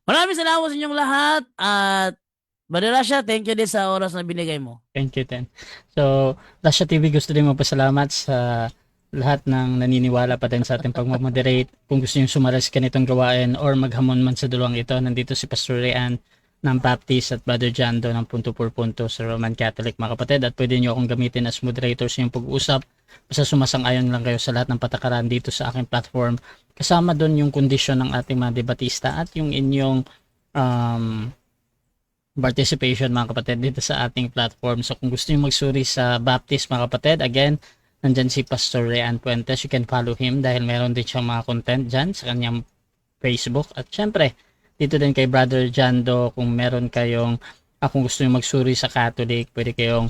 Maraming salamat sa inyong lahat at Brother Rasha, thank you din sa oras na binigay mo. Thank you, Ten. So, Rasha TV gusto din magpasalamat sa lahat ng naniniwala pa din sa ating pagmamoderate. Kung gusto nyo sumaras ka nitong gawain or maghamon man sa dalawang ito, nandito si Pastor Rian ng Baptist at Brother Jando ng Punto por Punto sa Roman Catholic mga kapatid, at pwede nyo akong gamitin as moderator sa inyong pag-usap. Basta sumasang-ayon lang kayo sa lahat ng patakaran dito sa aking platform. Kasama doon yung kondisyon ng ating mga debatista at yung inyong participation mga kapatid dito sa ating platform. So kung gusto nyo magsuri sa Baptist mga kapatid, again, nandyan si Pastor Rian Puentes. You can follow him dahil meron din siyang mga content dyan sa kanyang Facebook. At syempre, dito din kay Brother Jando, kung meron kayong kung gusto nyo magsuri sa Catholic, pwede kayong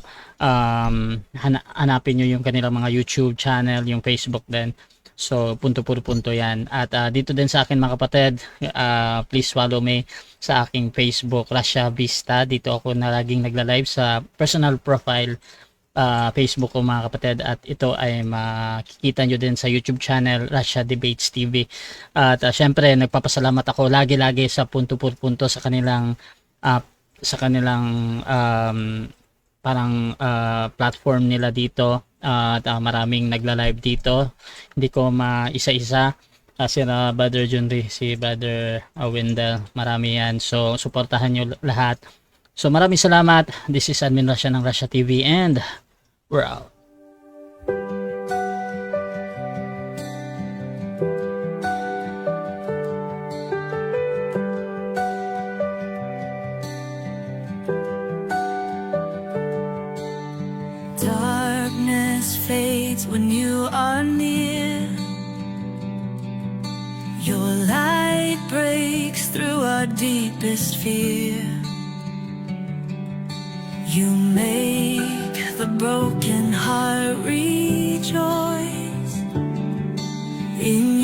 hanapin nyo yung kanilang mga YouTube channel, yung Facebook din. So, punto por punto yan. At dito din sa akin mga kapatid, please follow me sa aking Facebook, Rasha Vista. Dito ako na laging nagla-live sa personal profile Facebook ko mga kapatid, at ito ay makikita nyo din sa YouTube channel Rasha Debates TV. At syempre nagpapasalamat ako lagi-lagi sa punto por punto sa kanilang platform nila dito, at maraming nagla-live dito, hindi ko maisa-isa. Si Brother Junri, si Brother Wendell, marami yan, so suportahan nyo lahat. So maraming salamat. This is Admin Rasha ng Rasha TV and we're out. Darkness fades when you are near. Your light breaks through our deepest fear. You make the broken heart rejoice. In